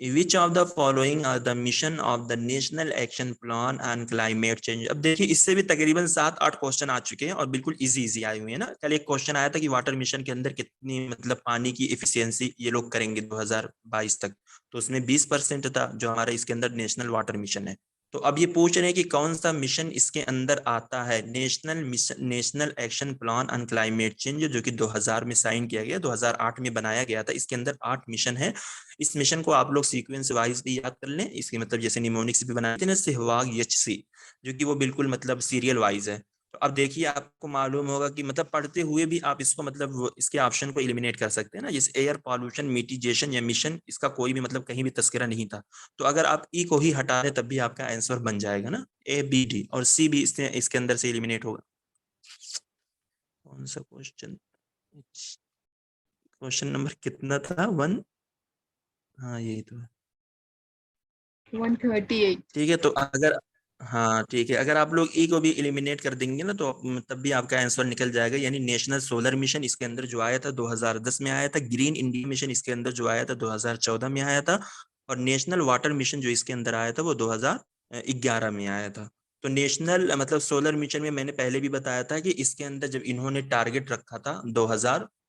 Which of the following are the mission of the National Action Plan on Climate Change? अब देखिए इससे भी तकरीबन 7-8 क्वेश्चन आ चुके हैं और बिल्कुल इजी इजी आए हुए हैं ना। कल एक क्वेश्चन आया था कि वाटर मिशन के अंदर कितनी मतलब पानी की एफिशिएंसी ये लोग करेंगे 2022 तक, तो उसमें 20% था जो हमारा इसके अंदर नेशनल वाटर मिशन है। तो अब ये पूछ रहे हैं कि कौन सा मिशन इसके अंदर आता है, national action plan on climate change, जो कि 2000 में साइन किया गया, 2008 में बनाया गया था। इसके अंदर 8 मिशन है। इस मिशन को आप लोग सीक्वेंस वाइज भी याद कर लें, इसके मतलब जैसे निमोनिक से भी बनाते हैं ना, सहवाग एचसी, जो कि वो बिल्कुल मतलब सीरियल वाइज है। तो अब देखिए आपको मालूम होगा कि मतलब पढ़ते हुए भी आप इसको मतलब इसके ऑप्शन को एलिमिनेट कर सकते हैं ना, जैसे एयर पॉल्यूशन मिटिगेशन या मिशन, इसका कोई भी मतलब कहीं भी तस्करा नहीं था, तो अगर आप ई को ही हटा दें तब भी आपका आंसर बन जाएगा ना, ए बी डी, और सी भी इसके अंदर से एलिमिनेट होगा। कौन सा क्वेश्चन, क्वेश्चन नंबर कितना था, 1, हाँ यही तो है। 138। ठीक है, तो अगर, हाँ ठीक है, अगर आप लोग ई को भी एलिमिनेट कर देंगे ना तो तब भी आपका आंसर निकल जाएगा, यानी नेशनल सोलर मिशन इसके अंदर जो आया था 2010 में आया था, ग्रीन इंडिया मिशन इसके अंदर जो आया था 2014 में आया था, और नेशनल वाटर मिशन जो इसके अंदर आया था वो 2011 में आया था। तो नेशनल मतलब सोलर मिशन में मैंने पहले भी बताया था कि इसके अंदर जब इन्होंने टारगेट रखा था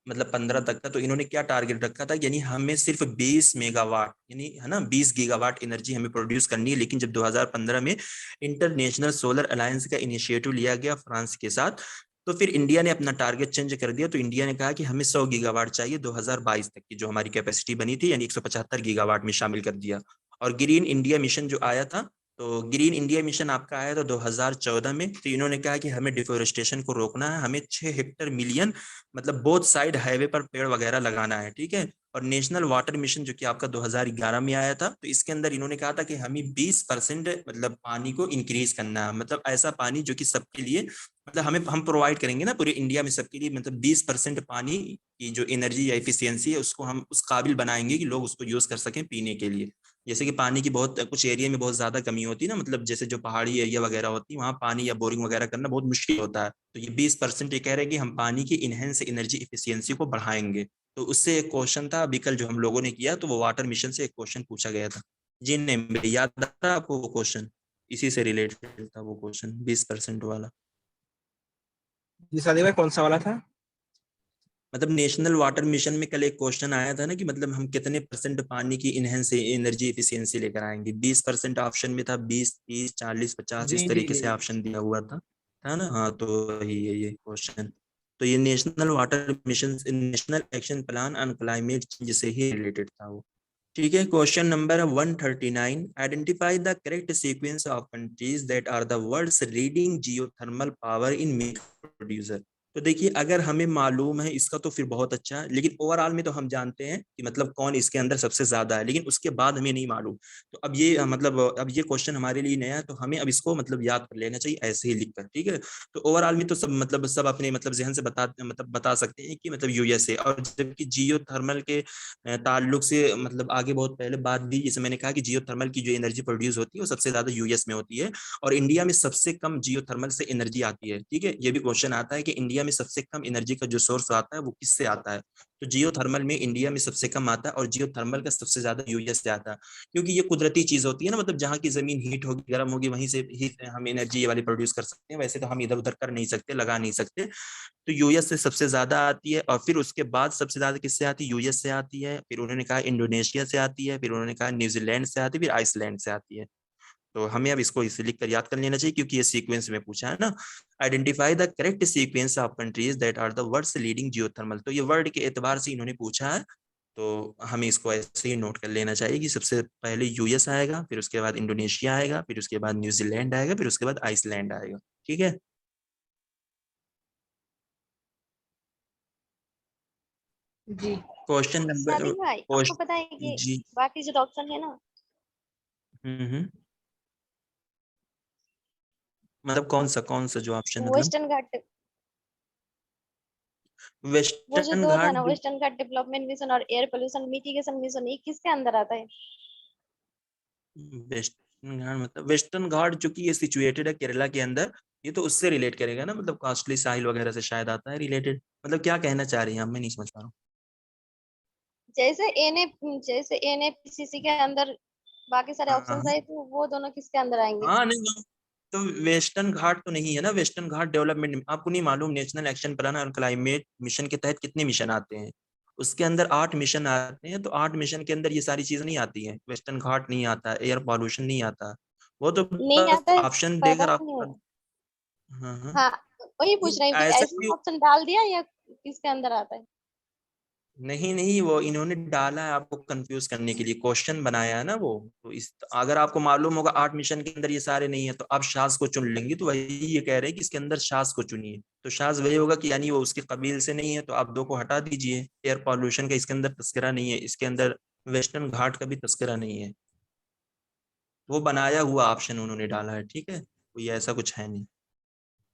मतलब 15 तक का, तो इन्होंने क्या टारगेट रखा था, यानी हमें सिर्फ 20 मेगावाट यानी है ना 20 गीगावाट एनर्जी हमें प्रोड्यूस करनी है। लेकिन जब 2015 में इंटरनेशनल सोलर अलायंस का इनिशिएटिव लिया गया फ्रांस के साथ, तो फिर इंडिया ने अपना टारगेट चेंज कर दिया। तो इंडिया ने कहा कि हमें 100 गीगावाट चाहिए 2022 तक की, जो हमारी कैपेसिटी बनी थी, यानी 175 गीगावाट में शामिल कर दिया। और ग्रीन इंडिया मिशन जो आया था, तो ग्रीन इंडिया मिशन आपका आया था 2014 में। तो इन्होंने कहा कि हमें डिफोरेस्टेशन को रोकना है, हमें 6 हेक्टेयर मिलियन मतलब बोथ साइड हाईवे पर पेड़ वगैरह लगाना है, ठीक है। और नेशनल वाटर मिशन जो कि आपका 2011 में आया था, तो इसके अंदर इन्होंने कहा था कि हमें 20% मतलब पानी को इंक्रीज करना है, मतलब ऐसा पानी जो कि सबके लिए मतलब हम प्रोवाइड करेंगे ना पूरे इंडिया में सबके लिए, मतलब 20% पानी की जो एनर्जी या एफिशिएंसी है उसको हम उस काबिल बनाएंगे कि लोग उसको यूज कर सकें पीने के लिए। जैसे कि पानी की बहुत कुछ एरिया में बहुत ज्यादा कमी होती है ना, मतलब जैसे जो पहाड़ी एरिया वगैरह होती है वहाँ पानी या बोरिंग वगैरह करना बहुत मुश्किल होता है। तो ये 20% ये कह रहे हैं कि हम पानी की इनहेंस एनर्जी एफिशिएंसी को बढ़ाएंगे। तो उससे एक क्वेश्चन था अभी कल जो हम लोगों ने किया, तो वो वाटर मिशन से एक क्वेश्चन पूछा गया था। जी नहीं, मेरे याद आ रहा है आपको वो क्वेश्चन, इसी से रिलेटेड था वो क्वेश्चन 20% वाला। जी सादी भाई कौन सा वाला था? मतलब नेशनल वाटर मिशन में कल एक क्वेश्चन आया था ना कि मतलब हम कितने परसेंट पानी की इनहेंस एनर्जी एफिशिएंसी लेकर आएंगे। 20% ऑप्शन में था, 20, 30, 40, 50 जी इस जी तरीके जी। से ऑप्शन दिया हुआ था ना। हाँ, तो यही है ये क्वेश्चन। तो ये national water mission national action plan on climate change से ही रिलेटेड था वो। ठीक है, question number 139, identify the correct sequence of countries that are the world's leading geothermal power in mega producer. तो देखिए अगर हमें मालूम है इसका तो फिर बहुत अच्छा है, लेकिन ओवरऑल में तो हम जानते हैं कि मतलब कौन इसके अंदर सबसे ज्यादा है, लेकिन उसके बाद हमें नहीं मालूम। तो अब ये मतलब अब ये क्वेश्चन हमारे लिए नया है, तो हमें अब इसको मतलब याद कर लेना चाहिए ऐसे ही लिखकर, ठीक है। तो ओवरऑल में तो सब मतलब सब अपने मतलब जहन से बता सकते हैं कि मतलब यूएसए। और जबकि जियो थर्मल के ताल्लुक से मतलब आगे बहुत पहले बात भी, जैसे मैंने कहा कि जियो थर्मल की जो एनर्जी प्रोड्यूस होती है वो सबसे ज्यादा यूएस में होती है, और इंडिया में सबसे कम जियो थर्मल से एनर्जी आती है, ठीक है। ये भी क्वेश्चन आता है कि इंडिया में सबसे कम एनर्जी का जो सोर्स आता है वो किससे आता है। तो जियो थर्मल में इंडिया में सबसे कम आता है, और जियो थर्मल का सबसे ज्यादा यूएस से आता है। क्योंकि ये कुदरती चीज होती है ना, मतलब जहाँ की जमीन हीट होगी गर्म होगी वहीं से ही हम एनर्जी ये वाली प्रोड्यूस कर सकते हैं, वैसे तो हम इधर उधर कर नहीं सकते, लगा नहीं सकते। तो यूएस से सबसे ज्यादा आती है, और फिर उसके बाद सबसे ज्यादा किससे आती है, यूएस से आती है, फिर उन्होंने कहा इंडोनेशिया से आती है, फिर उन्होंने कहा न्यूजीलैंड से आती है, फिर आइसलैंड से आती है। तो हमें अब इसको इसे लिख कर याद कर लेना चाहिए क्योंकि ये सीक्वेंस में पूछा है ना। Identify the correct sequence of countries that are the world's leading geothermal, तो ये वर्ड के एतबार से इन्होंने पूछा है, तो हमें इसको ऐसे ही नोट कर लेना चाहिए कि सबसे पहले यूएस आएगा, फिर उसके बाद इंडोनेशिया आएगा, फिर उसके बाद न्यूजीलैंड आएगा, फिर उसके बाद आइसलैंड आएगा, ठीक है। जी। क्वेश्चन नंबर सादिक भाई आपको पता है कि जी। बाकी जो ऑप्शन है ना, हम्म। मतलब कौन सा जो ऑप्शन मतलब वेस्टर्न घाट, वो जो वेस्टर्न दो था घाट ना, वेस्टर्न घाट डेवलपमेंट मिशन और एयर पोल्यूशन मिटिगेशन मिशन, ये किसके अंदर आता है? वेस्टर्न घाट मतलब वेस्टर्न घाट जो कि ये सिचुएटेड है केरला के अंदर, ये तो उससे रिलेट करेगा ना, मतलब कॉस्टली साहिल वगैरह से शायद आता है रिलेटेड। मतलब क्या कहना चाह रही हैं आप, मैं नहीं समझ पा रहा हूँ। जैसे एनएपीसीसी के अंदर बाकी सारे हाँ ऑप्शंस आए, तो वो दोनों किसके अंदर आएंगे? हाँ, नहीं तो वेस्टर्न घाट तो नहीं है ना। वेस्टर्न घाट डेवलपमेंट आपको नहीं मालूम, नेशनल एक्शन प्लान और क्लाइमेट मिशन के तहत कितने मिशन आते हैं, उसके अंदर 8 मिशन आते हैं। तो 8 मिशन के अंदर ये सारी चीजें नहीं आती हैं, वेस्टर्न घाट नहीं आता, एयर पॉल्यूशन नहीं आता, वो तो नहीं बस आता है, ऑप्शन पता देकर नहीं है। आपको। हाँ हाँ। हाँ, वही पूछ नहीं, रही हूँ कि ऐसा ऐसे कोई ऑप्शन डाल दिया या किसके अंदर आता है? नहीं नहीं, वो इन्होंने डाला है आपको कंफ्यूज करने के लिए, क्वेश्चन बनाया है ना वो। तो इस अगर आपको मालूम होगा 8 मिशन के अंदर ये सारे नहीं है, तो आप शाज को चुन लेंगे, तो वही ये कह रहे हैं कि इसके अंदर शाज को चुनिए। तो शाज वही होगा कि यानी वो उसके कबील से नहीं है, तो आप 2 को हटा दीजिए। एयर पॉल्यूशन का इसके अंदर तस्करा नहीं है, इसके अंदर वेस्टर्न घाट का भी तस्करा नहीं है, वो बनाया हुआ ऑप्शन उन्होंने डाला है, ठीक है, कोई ऐसा कुछ है नहीं।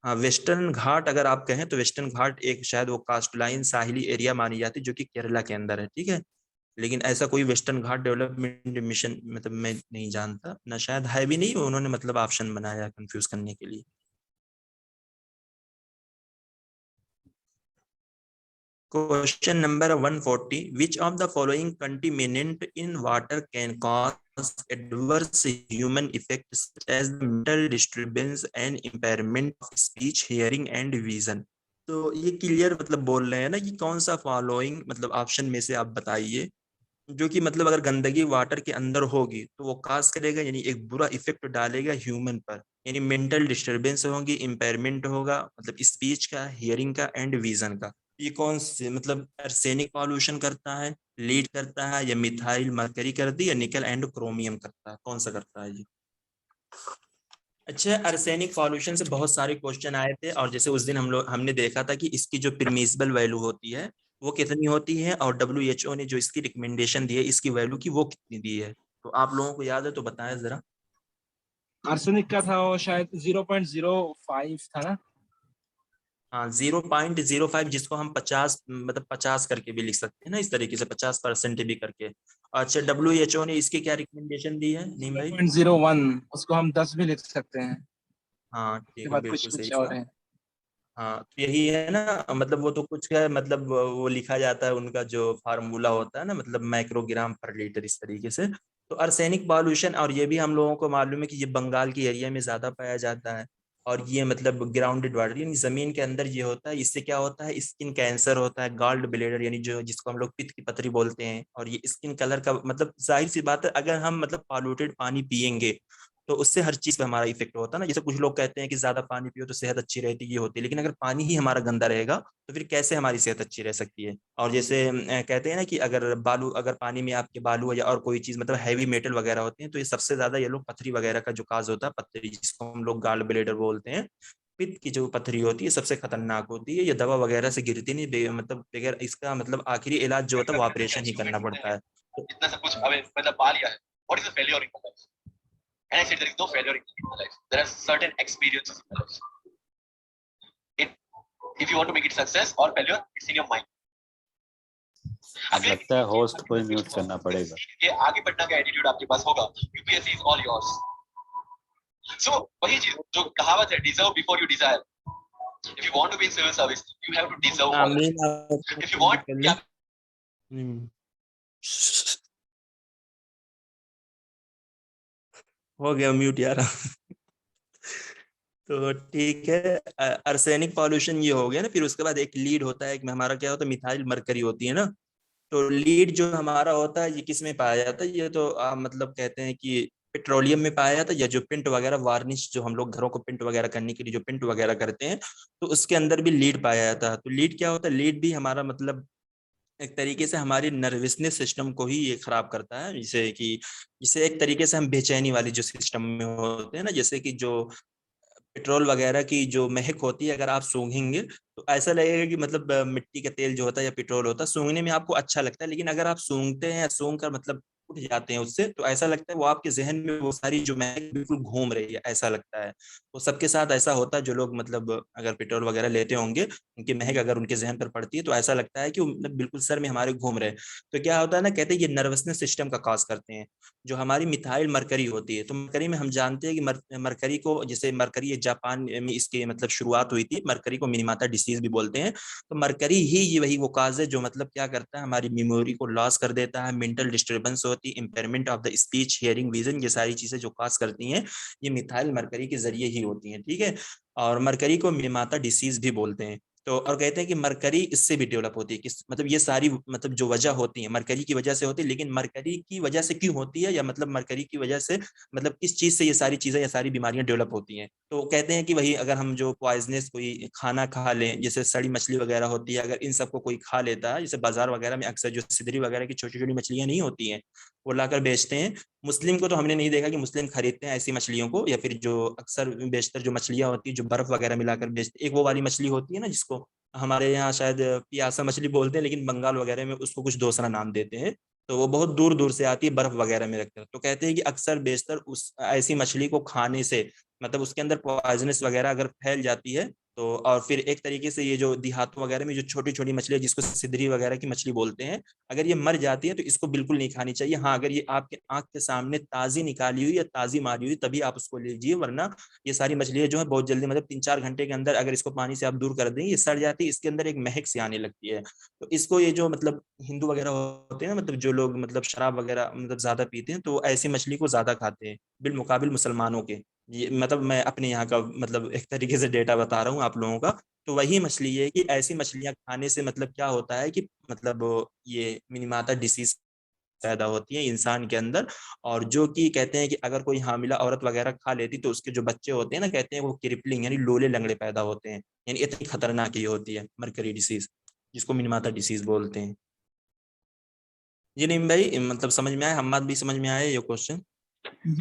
हाँ, वेस्टर्न घाट अगर आप कहें तो वेस्टर्न घाट एक शायद वो कास्टलाइन साहिली एरिया मानी जाती है जो कि केरला के अंदर है, ठीक है। लेकिन ऐसा कोई वेस्टर्न घाट डेवलपमेंट मिशन मतलब मैं नहीं जानता ना, शायद है भी नहीं, उन्होंने मतलब ऑप्शन बनाया कंफ्यूज करने के लिए। Question number 140, which of the following contaminant in water can cause adverse human effects as the mental disturbance and impairment of speech hearing and vision. तो ये क्लियर मतलब बोल रहे हैं ना कि कौन सा फॉलोइंग मतलब ऑप्शन में से आप बताइए जो कि मतलब अगर गंदगी वाटर के अंदर होगी तो वो काज करेगा, यानी एक बुरा इफेक्ट डालेगा ह्यूमन पर, यानी मेंटल डिस्टरबेंस होगी, इम्पेयरमेंट होगा मतलब स्पीच का, हियरिंग का एंड विजन का। ये कौन से मतलब आर्सेनिक पॉल्यूशन करता है, लीड करता है, या मिथाइल मरकरी करती है, या निकल एंड क्रोमियम करता है, कौन सा करता है ये? अच्छा, आर्सेनिक पॉल्यूशन से बहुत सारे क्वेश्चन आए थे, और जैसे उस दिन हमने देखा था कि इसकी जो परमिसिबल वैल्यू होती है वो कितनी होती है, और WHO ने जो इसकी रिकमेंडेशन दी है इसकी वैल्यू की वो कितनी दी है, तो आप लोगों को याद है तो बताएं जरा। आर्सेनिक का था वो शायद 0.05 था ना। हाँ 0.05, जिसको हम 50 मतलब 50 करके भी लिख सकते हैं ना, इस तरीके से 50% भी करके। अच्छा, WHO ने इसकी क्या रिकमेंडेशन दी है नीम भाई? 0.01, उसको हम 10 भी लिख सकते हैं। हाँ उसके ठीक है, बाद कुछ बिल्कुल सही कुछ और कहा। है। हाँ तो यही है ना, मतलब वो तो कुछ का मतलब वो लिखा जाता है, उनका जो फार्मूला होता है ना, मतलब माइक्रोग्राम पर लीटर इस तरीके से। तो आर्सेनिक पॉल्यूशन, और ये भी हम लोगों को मालूम है कि ये बंगाल की एरिया में ज़्यादा पाया जाता है, और ये मतलब ग्राउंडेड वाटर यानी ज़मीन के अंदर ये होता है। इससे क्या होता है, स्किन कैंसर होता है, गॉल ब्लेडर यानी जो जिसको हम लोग पित्त की पथरी बोलते हैं, और ये स्किन कलर का मतलब जाहिर सी बात है, अगर हम मतलब पॉल्यूटेड पानी पियेंगे तो उससे हर चीज पे हमारा इफेक्ट होता है ना। जैसे कुछ लोग कहते हैं कि ज्यादा पानी पियो तो सेहत अच्छी रहती है, ये होती है, लेकिन अगर पानी ही हमारा गंदा रहेगा तो फिर कैसे हमारी सेहत अच्छी रह सकती है? और जैसे कहते हैं ना कि अगर बालू, अगर पानी में आपके बालू या और कोई चीज मतलब हैवी मेटल वगैरह होते हैं तो ये सबसे ज्यादा ये लोग पथरी वगैरह का जो काज होता है, पथरी जिसको हम लोग गाल ब्लेडर बोलते हैं, पित्त की जो पथरी होती है सबसे खतरनाक होती है। ये दवा वगैरह से गिरती नहीं, मतलब बगैर इसका मतलब आखिरी इलाज जो होता है वो ऑपरेशन ही करना पड़ता है। इतना सब कुछ हमें मतलब पा लिया है। What is the failure in my life? And I said there is no failure in my life. There are certain experiences in my life. If you want to make it success or failure, it's in your mind. अब लगता है host को mute करना पड़ेगा। ये आगे बढ़ने का एटीट्यूड आपके पास होगा, UPSC is all yours. So वही चीज जो कहावत है, deserve before you desire. If you want to be in civil service, you have to deserve all this. If you want, हो गया म्यूट यार। तो ठीक है, आर्सेनिक पॉल्यूशन ये हो गया ना। फिर उसके बाद एक लीड होता है, एक में हमारा क्या होता है, मिथाइल मरकरी होती है ना। तो लीड जो हमारा होता है ये किस में पाया जाता है? ये तो मतलब कहते हैं कि पेट्रोलियम में पाया जाता है, या जो पेंट वगैरह वार्निश जो हम लोग घरों को पेंट वगैरह करने के लिए जो पेंट वगैरह करते हैं तो उसके अंदर भी लीड पाया जाता है। तो लीड क्या होता है? लीड भी हमारा मतलब एक तरीके से हमारी नर्वसनेस सिस्टम को ही ये खराब करता है, जैसे कि जिसे एक तरीके से हम बेचैनी वाली जो सिस्टम में होते हैं ना, जैसे कि जो पेट्रोल वगैरह की जो महक होती है, अगर आप सूंघेंगे तो ऐसा लगेगा कि मतलब मिट्टी का तेल जो होता है या पेट्रोल होता है, सूंघने में आपको अच्छा लगता है, लेकिन अगर आप सूंघते हैं या सूंघ कर मतलब उठ जाते हैं उससे, तो ऐसा लगता है वो आपके जहन में वो सारी जो महक बिल्कुल घूम रही है, ऐसा लगता है। तो सबके साथ ऐसा होता है, जो लोग मतलब अगर पेट्रोल वगैरह लेते होंगे, उनकी महक अगर उनके जहन पर पड़ती है तो ऐसा लगता है कि वो मतलब बिल्कुल सर में हमारे घूम रहे हैं। तो क्या होता है ना, कहते हैं ये नर्वसनेस सिस्टम का काज करते हैं। जो हमारी मिथाइल मरकरी होती है, तो मरकरी में हम जानते हैं कि मरकरी को, जैसे मरकरी जापान में इसके मतलब शुरुआत हुई थी, मरकरी को मिनीमाता डिसीज भी बोलते हैं। तो मरकरी ही ये वही वो काज है जो मतलब क्या करता है, हमारी मेमोरी को लॉस कर देता है, मेंटल डिस्टर्बेंस होती है, impairment of the speech, hearing, vision, ये सारी चीजें जो काज करती हैं ये मिथाइल मरकरी के जरिए ही होती हैं, ठीक है। और मरकरी को मिनीमाता डिसीज भी बोलते हैं। तो और कहते हैं कि मरकरी इससे भी डेवलप होती है, किस मतलब ये सारी मतलब जो वजह होती है मरकरी की वजह से होती है, लेकिन मरकरी की वजह से क्यों होती है, या मतलब मरकरी की वजह से मतलब किस चीज से ये सारी चीजें या सारी बीमारियां डेवलप होती हैं? तो कहते हैं कि वही अगर हम जो पॉइजनस कोई खाना खा लें, जैसे सड़ी मछली वगैरह होती है, अगर इन सबको कोई खा लेता है, जैसे बाजार वगैरह में अक्सर जो सिदरी वगैरह की छोटी छोटी मछलियां नहीं होती हैं वो लाकर बेचते हैं। मुस्लिम को तो हमने नहीं देखा कि मुस्लिम खरीदते हैं ऐसी मछलियों को, या फिर जो अक्सर बेशतर जो मछलियां होती है जो बर्फ वगैरह मिलाकर बेचते, एक वो वाली मछली होती है ना जिसको हमारे यहाँ शायद पियासा मछली बोलते हैं, लेकिन बंगाल वगैरह में उसको कुछ दूसरा नाम देते हैं। तो वो बहुत दूर दूर से आती है, बर्फ वगैरह में रखते हैं। तो कहते हैं कि अक्सर बेशतर उस ऐसी मछली को खाने से मतलब उसके अंदर पॉइजनस वगैरह अगर फैल जाती है तो, और फिर एक तरीके से ये जो देहातों वगैरह में जो छोटी छोटी मछलियां जिसको सिधरी वगैरह की मछली बोलते हैं, अगर ये मर जाती है तो इसको बिल्कुल नहीं खानी चाहिए। हाँ, अगर ये आपके आंख के सामने ताजी निकाली हुई या ताजी मारी हुई तभी आप उसको लीजिए, वरना ये सारी मछलियां जो है बहुत जल्दी मतलब 3-4 घंटे के अंदर अगर इसको पानी से आप दूर कर दें ये सड़ जाती है, इसके अंदर एक महक सी आने लगती है। तो इसको ये जो मतलब हिंदू वगैरह होते हैं ना, मतलब जो लोग मतलब शराब वगैरह मतलब ज्यादा पीते हैं तो ऐसी मछली को ज्यादा खाते हैं बिल मुकाबिल मुसलमानों के। ये मतलब मैं अपने यहाँ का मतलब एक तरीके से डेटा बता रहा हूँ आप लोगों का। तो वही मछली है कि ऐसी मछलियां खाने से मतलब क्या होता है कि मतलब ये मिनीमाता डिसीज पैदा होती है इंसान के अंदर। और जो कि कहते हैं कि अगर कोई हामिला औरत वगैरह खा लेती तो उसके जो बच्चे होते हैं ना, कहते हैं वो क्रिपलिंग यानी लोले लंगड़े पैदा होते हैं। यानी इतनी खतरनाक ये होती है मरकरी डिसीज, जिसको मिनीमाता डिसीज बोलते हैं। जी नहीं भाई, मतलब समझ में आया, हम बात भी समझ में आया ये क्वेश्चन?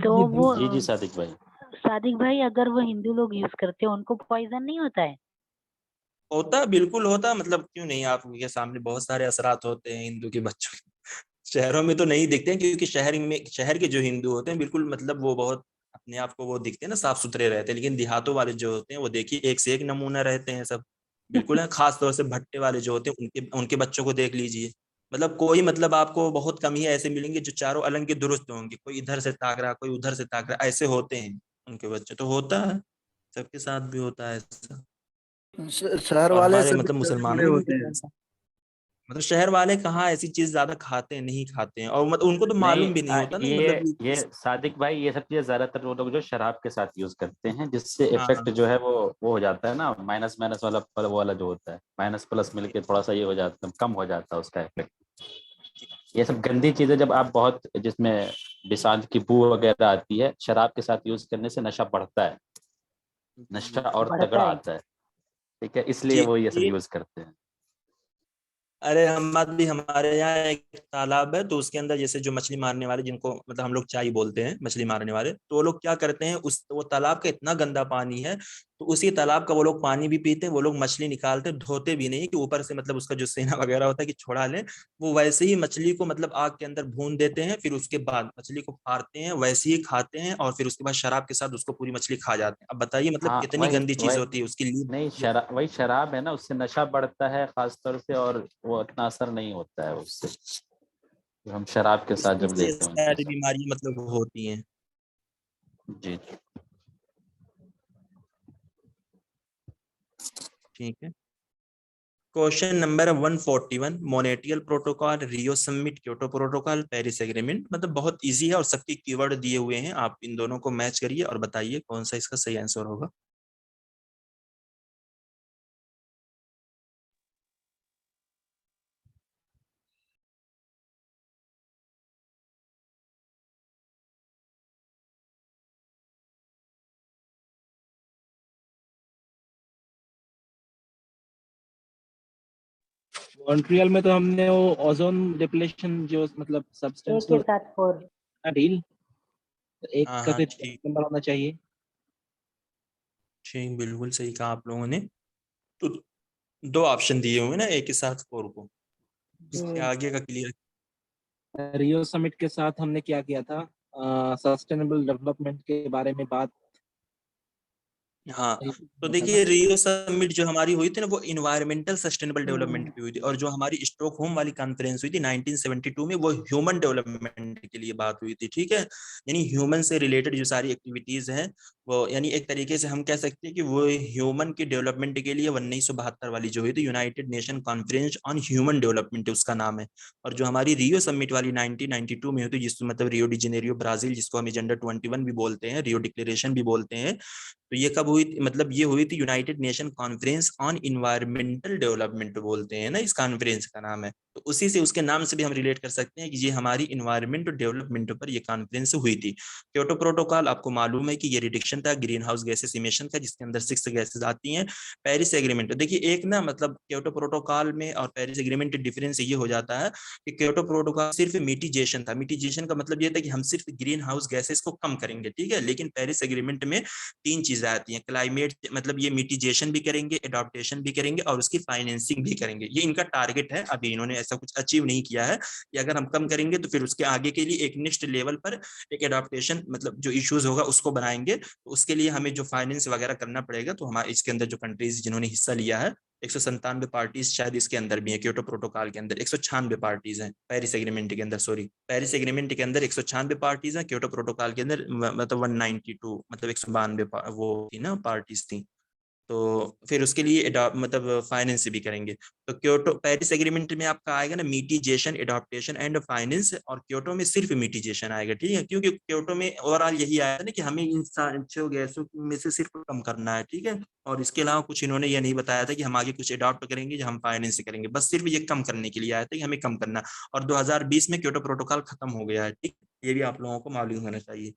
तो वो जी जी सादिक भाई। सादिक भाई, अगर वो हिंदू लोग यूज करते हैं उनको पॉइजन नहीं होता है? होता, बिल्कुल होता, मतलब क्यों नहीं, आपके सामने बहुत सारे असरात होते हैं हिंदू के बच्चों के। शहरों में तो नहीं दिखते हैं, क्योंकि शहर के जो हिंदू होते हैं बिल्कुल मतलब वो बहुत अपने आप को वो दिखते हैं ना, साफ सुथरे रहते हैं। लेकिन देहातों वाले जो होते हैं वो देखिए एक से एक नमूना रहते हैं सब, बिल्कुल है। खास तौर से भट्टे वाले जो होते हैं उनके उनके बच्चों को देख लीजिए। मतलब कोई मतलब आपको बहुत कम ही ऐसे मिलेंगे जो चारों अलग के दुरुस्त होंगे, कोई इधर से ताक रहा कोई उधर से ताक रहा, ऐसे होते हैं उनके बच्चे। तो होता है, सबके साथ भी होता है ऐसा। शहर और वाले हमारे सभी मतलब मुसलमानों बड़े में भी होते कुछ हैं। ऐसा, मतलब शहर वाले कहाँ ऐसी चीज ज्यादा खाते हैं, नहीं खाते हैं। और मतलब उनको तो नहीं मालूम भी नहीं होता ना, ये मतलब ये सादिक भाई, ये सब चीजें ज्यादातर वो लोग जो शराब के साथ यूज करते हैं, जिससे इफेक्ट हाँ। जो है वो हो जाता है ना, माइनस माइनस वाला वो वाला जो होता है, माइनस प्लस मिलके थोड़ा सा ये हो जाता है, कम हो जाता है उसका इफेक्ट। ये सब गंदी चीजें जब आप बहुत, जिसमें विषाक्त की बू वगैरह आती है, शराब के साथ यूज करने से नशा बढ़ता है, नशा और बढ़ता तगड़ा है। आता है। ठीक है, इसलिए जी वो ये सब जी। यूज करते हैं। अरे हम बात भी, हमारे यहाँ एक तालाब है तो उसके अंदर जैसे जो मछली मारने वाले, जिनको मतलब हम लोग चाई बोलते हैं, मछली मारने वाले, तो वो लोग क्या करते हैं, उस वो तालाब का इतना गंदा पानी है, तो उसी तालाब का वो लोग पानी भी पीते हैं। वो लोग मछली निकालते धोते भी नहीं कि ऊपर से मतलब उसका जो सेना वगैरह होता है कि छोड़ा लें। वो वैसे ही मछली को मतलब आग के अंदर भून देते हैं, फिर उसके बाद मछली को फाड़ते हैं, वैसे ही खाते हैं, और फिर उसके बाद शराब के साथ उसको पूरी मछली खा जाते हैं। अब बताइए मतलब हाँ कितनी वही गंदी चीज वही होती है उसकी लीव। नहीं, शराब, वही शराब है ना, उससे नशा बढ़ता है खासतौर से, और वो इतना असर नहीं होता है उससे, जो हम शराब के साथ जब उससे लेते हैं उनके सारी साथ। बीमारियां मतलब होती हैं। जी जी। ठीक है। Question number 141, Montreal protocol, Rio summit, Kyoto protocol, Paris agreement. मतलब बहुत इजी है और सबके कीवर्ड दिए हुए हैं, आप इन दोनों को मैच करिए और बताइए कौन सा इसका सही आंसर होगा। मॉन्ट्रियल में तो हमने वो ओजोन डिप्लेशन जो मतलब एक सब्सटेंस के तो साथ 4। डील, एक हाँ का हाँ फिर ठीक। नंबर होना चाहिए। ठीक, बिल्कुल सही कहा आप लोगों ने। तो दो ऑप्शन दिए हुए ना, एक के साथ फोर को, इसके आगे का क्लियर। रियो समिट के साथ हमने क्या किया था, सस्टेनेबल डेवलपमेंट के बारे में बात। हाँ, तो देखिए रियो समिट जो हमारी हुई थी ना, वो इन्वायरमेंटल सस्टेनेबल डेवलपमेंट पे हुई थी। और जो हमारी स्टॉकहोम वाली कॉन्फ्रेंस हुई थी 1972 में, वो ह्यूमन डेवलपमेंट के लिए बात हुई थी। ठीक है, यानी ह्यूमन से रिलेटेड जो सारी एक्टिविटीज हैं वो, यानी एक तरीके से हम कह सकते हैं कि वो ह्यूमन के डेवलपमेंट के लिए 1972 वाली जो हुई थी United nation conference on human development, उसका नाम है। और जो हमारी रियो समिट वाली 1992 में हुई थी, जिस मतलब रियो डी जेनेरियो ब्राजील, जिसको हम एजेंडा 21 भी बोलते हैं, रियो डिक्लेरेशन भी बोलते हैं, तो ये कब हुई थी, मतलब ये हुई थी United nation conference on environmental development बोलते हैं ना, इस कॉन्फ्रेंस का नाम है। तो उसी से, उसके नाम से भी हम रिलेट कर सकते हैं कि ये हमारी इन्वायरमेंट और डेवलपमेंट पर ये कॉन्फ्रेंस हुई थी। क्योटो प्रोटोकॉल आपको मालूम है कि ये रिडक्शन था ग्रीन हाउस गैसेस इमिशन का, जिसके अंदर 6 गैसेस आती हैं। पेरिस एग्रीमेंट, देखिए एक ना मतलब क्योटो प्रोटोकॉल में और पेरिस एग्रीमेंट डिफरेंस ये हो जाता है कि क्योटो प्रोटोकॉल सिर्फ मिटिगेशन था। मिटिगेशन का मतलब ये था कि हम सिर्फ ग्रीन हाउस गैसेस को कम करेंगे, ठीक है। लेकिन पेरिस एग्रीमेंट में 3 चीजें आती हैं, क्लाइमेट मतलब ये मिटिगेशन भी करेंगे, एडॉप्टेशन भी करेंगे, और उसकी फाइनेंसिंग भी करेंगे। ये इनका टारगेट है, अभी इन्होंने ऐसा कुछ अचीव नहीं किया है कि अगर हम कम करेंगे तो फिर उसके आगे के लिए एक नेक्स्ट लेवल पर एक एडॉप्टेशन मतलब जो इश्यूज होगा उसको बनाएंगे। तो उसके लिए हमें जो फाइनेंस वगैरह करना पड़ेगा। तो हमारे इसके अंदर जो कंट्रीज जिन्होंने हिस्सा लिया है, 197 पार्टीज शायद इसके अंदर भी है, क्योटो प्रोटोकॉल के अंदर 196 पार्टीज हैं, पेरिस एग्रीमेंट के अंदर, सॉरी, पेरिस एग्रीमेंट के अंदर 196 पार्टीज हैं, क्योटो प्रोटोकॉल के अंदर मतलब 192 मतलब 192 वो थी ना पार्टीज थी। तो फिर उसके लिए मतलब फाइनेंस भी करेंगे। तो क्योटो पेरिस एग्रीमेंट में आपका आएगा ना मिटिगेशन, एडॉप्टेशन एंड फाइनेंस, और क्योटो में सिर्फ मिटिगेशन आएगा, ठीक है, क्योंकि क्योटो में ओवरऑल यही आया था ना कि हमें इन 6 गैसों में से सिर्फ कम करना है, ठीक है, और इसके अलावा कुछ इन्होंने ये नहीं बताया था कि हम आगे कुछ अडॉप्ट करेंगे जो हम फाइनेंस करेंगे, बस सिर्फ ये कम करने के लिए आया था कि हमें कम करना। और 2020 में क्योटो प्रोटोकॉल खत्म हो गया है, ठीक, ये भी आप लोगों को मालूम होना चाहिए।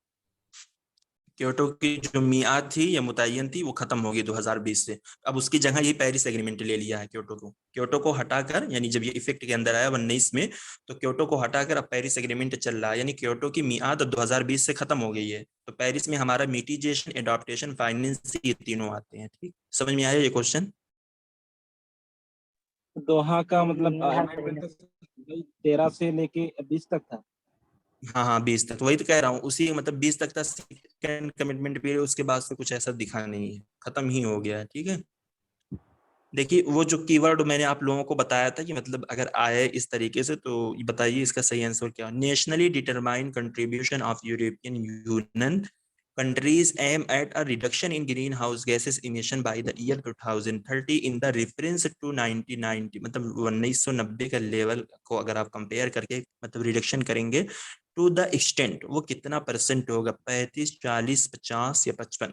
क्योटो की जो मियाद थी या मुतय्यन थी वो खत्म होगी 2020 से। अब उसकी जगह ये पेरिस एग्रीमेंट ले लिया है क्योटो को हटाकर, यानी जब ये इफेक्ट के अंदर आया 19 में, तो क्योटो को हटाकर अब पेरिस एग्रीमेंट चल रहा है, यानी क्योटो की मियाद 2020 से खत्म हो गई है। तो पेरिस में हमारा मिटिगेशन, एडॉप्टेशन, फाइनेंस, ये तीनों आते हैं, ठीक, समझ में आया ये क्वेश्चन? दोहा का मतलब amendment 13 से लेके 20 तक था। हाँ 20 तक, वही तो कह रहा हूँ, उसी मतलब 20 तक था सेकंड कमिटमेंट पीरियड, उसके बाद से कुछ ऐसा दिखा नहीं है, खत्म ही हो गया है, ठीक है। देखिए वो जो कीवर्ड मैंने आप लोगों को बताया था कि मतलब अगर आए इस तरीके से तो बताइए इसका सही आंसर क्या। Nationally determined contribution of European union countries aim at a reduction in greenhouse gases emission by the year 2030 in the reference to 1990, मतलब 1990 का लेवल को अगर आप कंपेयर करके मतलब रिडक्शन करेंगे टू द एक्सटेंट, वो कितना परसेंट होगा, 35, 40, 50 या 55?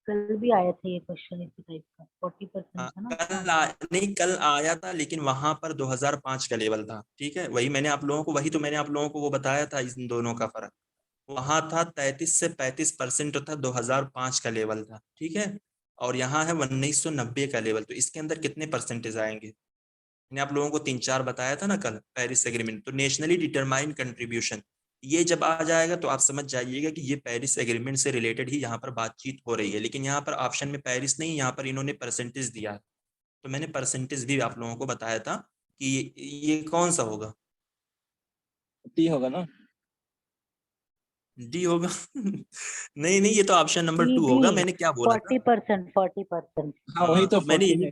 कल भी आया था ये क्वेश्चन इसी टाइप का, 40% था ना। नहीं कल आया था, लेकिन वहां पर 2005 का लेवल था, ठीक है, वही मैंने आप लोगों को वो बताया था, इन दोनों का फर्क वहां था 33 से 35% था, 2005 का लेवल था, ठीक है, और यहाँ है 1990 का लेवल। तो इसके अंदर कितने परसेंटेज आएंगे? मैंने आप लोगों को 3-4 बताया था ना कल, पेरिस एग्रीमेंट। तो नेशनली डिटरमाइंड कंट्रीब्यूशन ये जब आ जाएगा तो आप समझ जाइएगा कि ये पेरिस एग्रीमेंट से रिलेटेड ही यहाँ पर बातचीत हो रही है, लेकिन यहाँ पर ऑप्शन में पेरिस नहीं, यहाँ पर इन्होंने परसेंटेज दिया है, तो मैंने परसेंटेज भी आप लोगों को बताया था कि ये कौन सा होगा, डी होगा ना? डी होगा? नहीं नहीं, ये तो ऑप्शन नंबर 2 होगा। मैंने क्या बोला था? 40%। हाँ वही तो मैंने 40 है।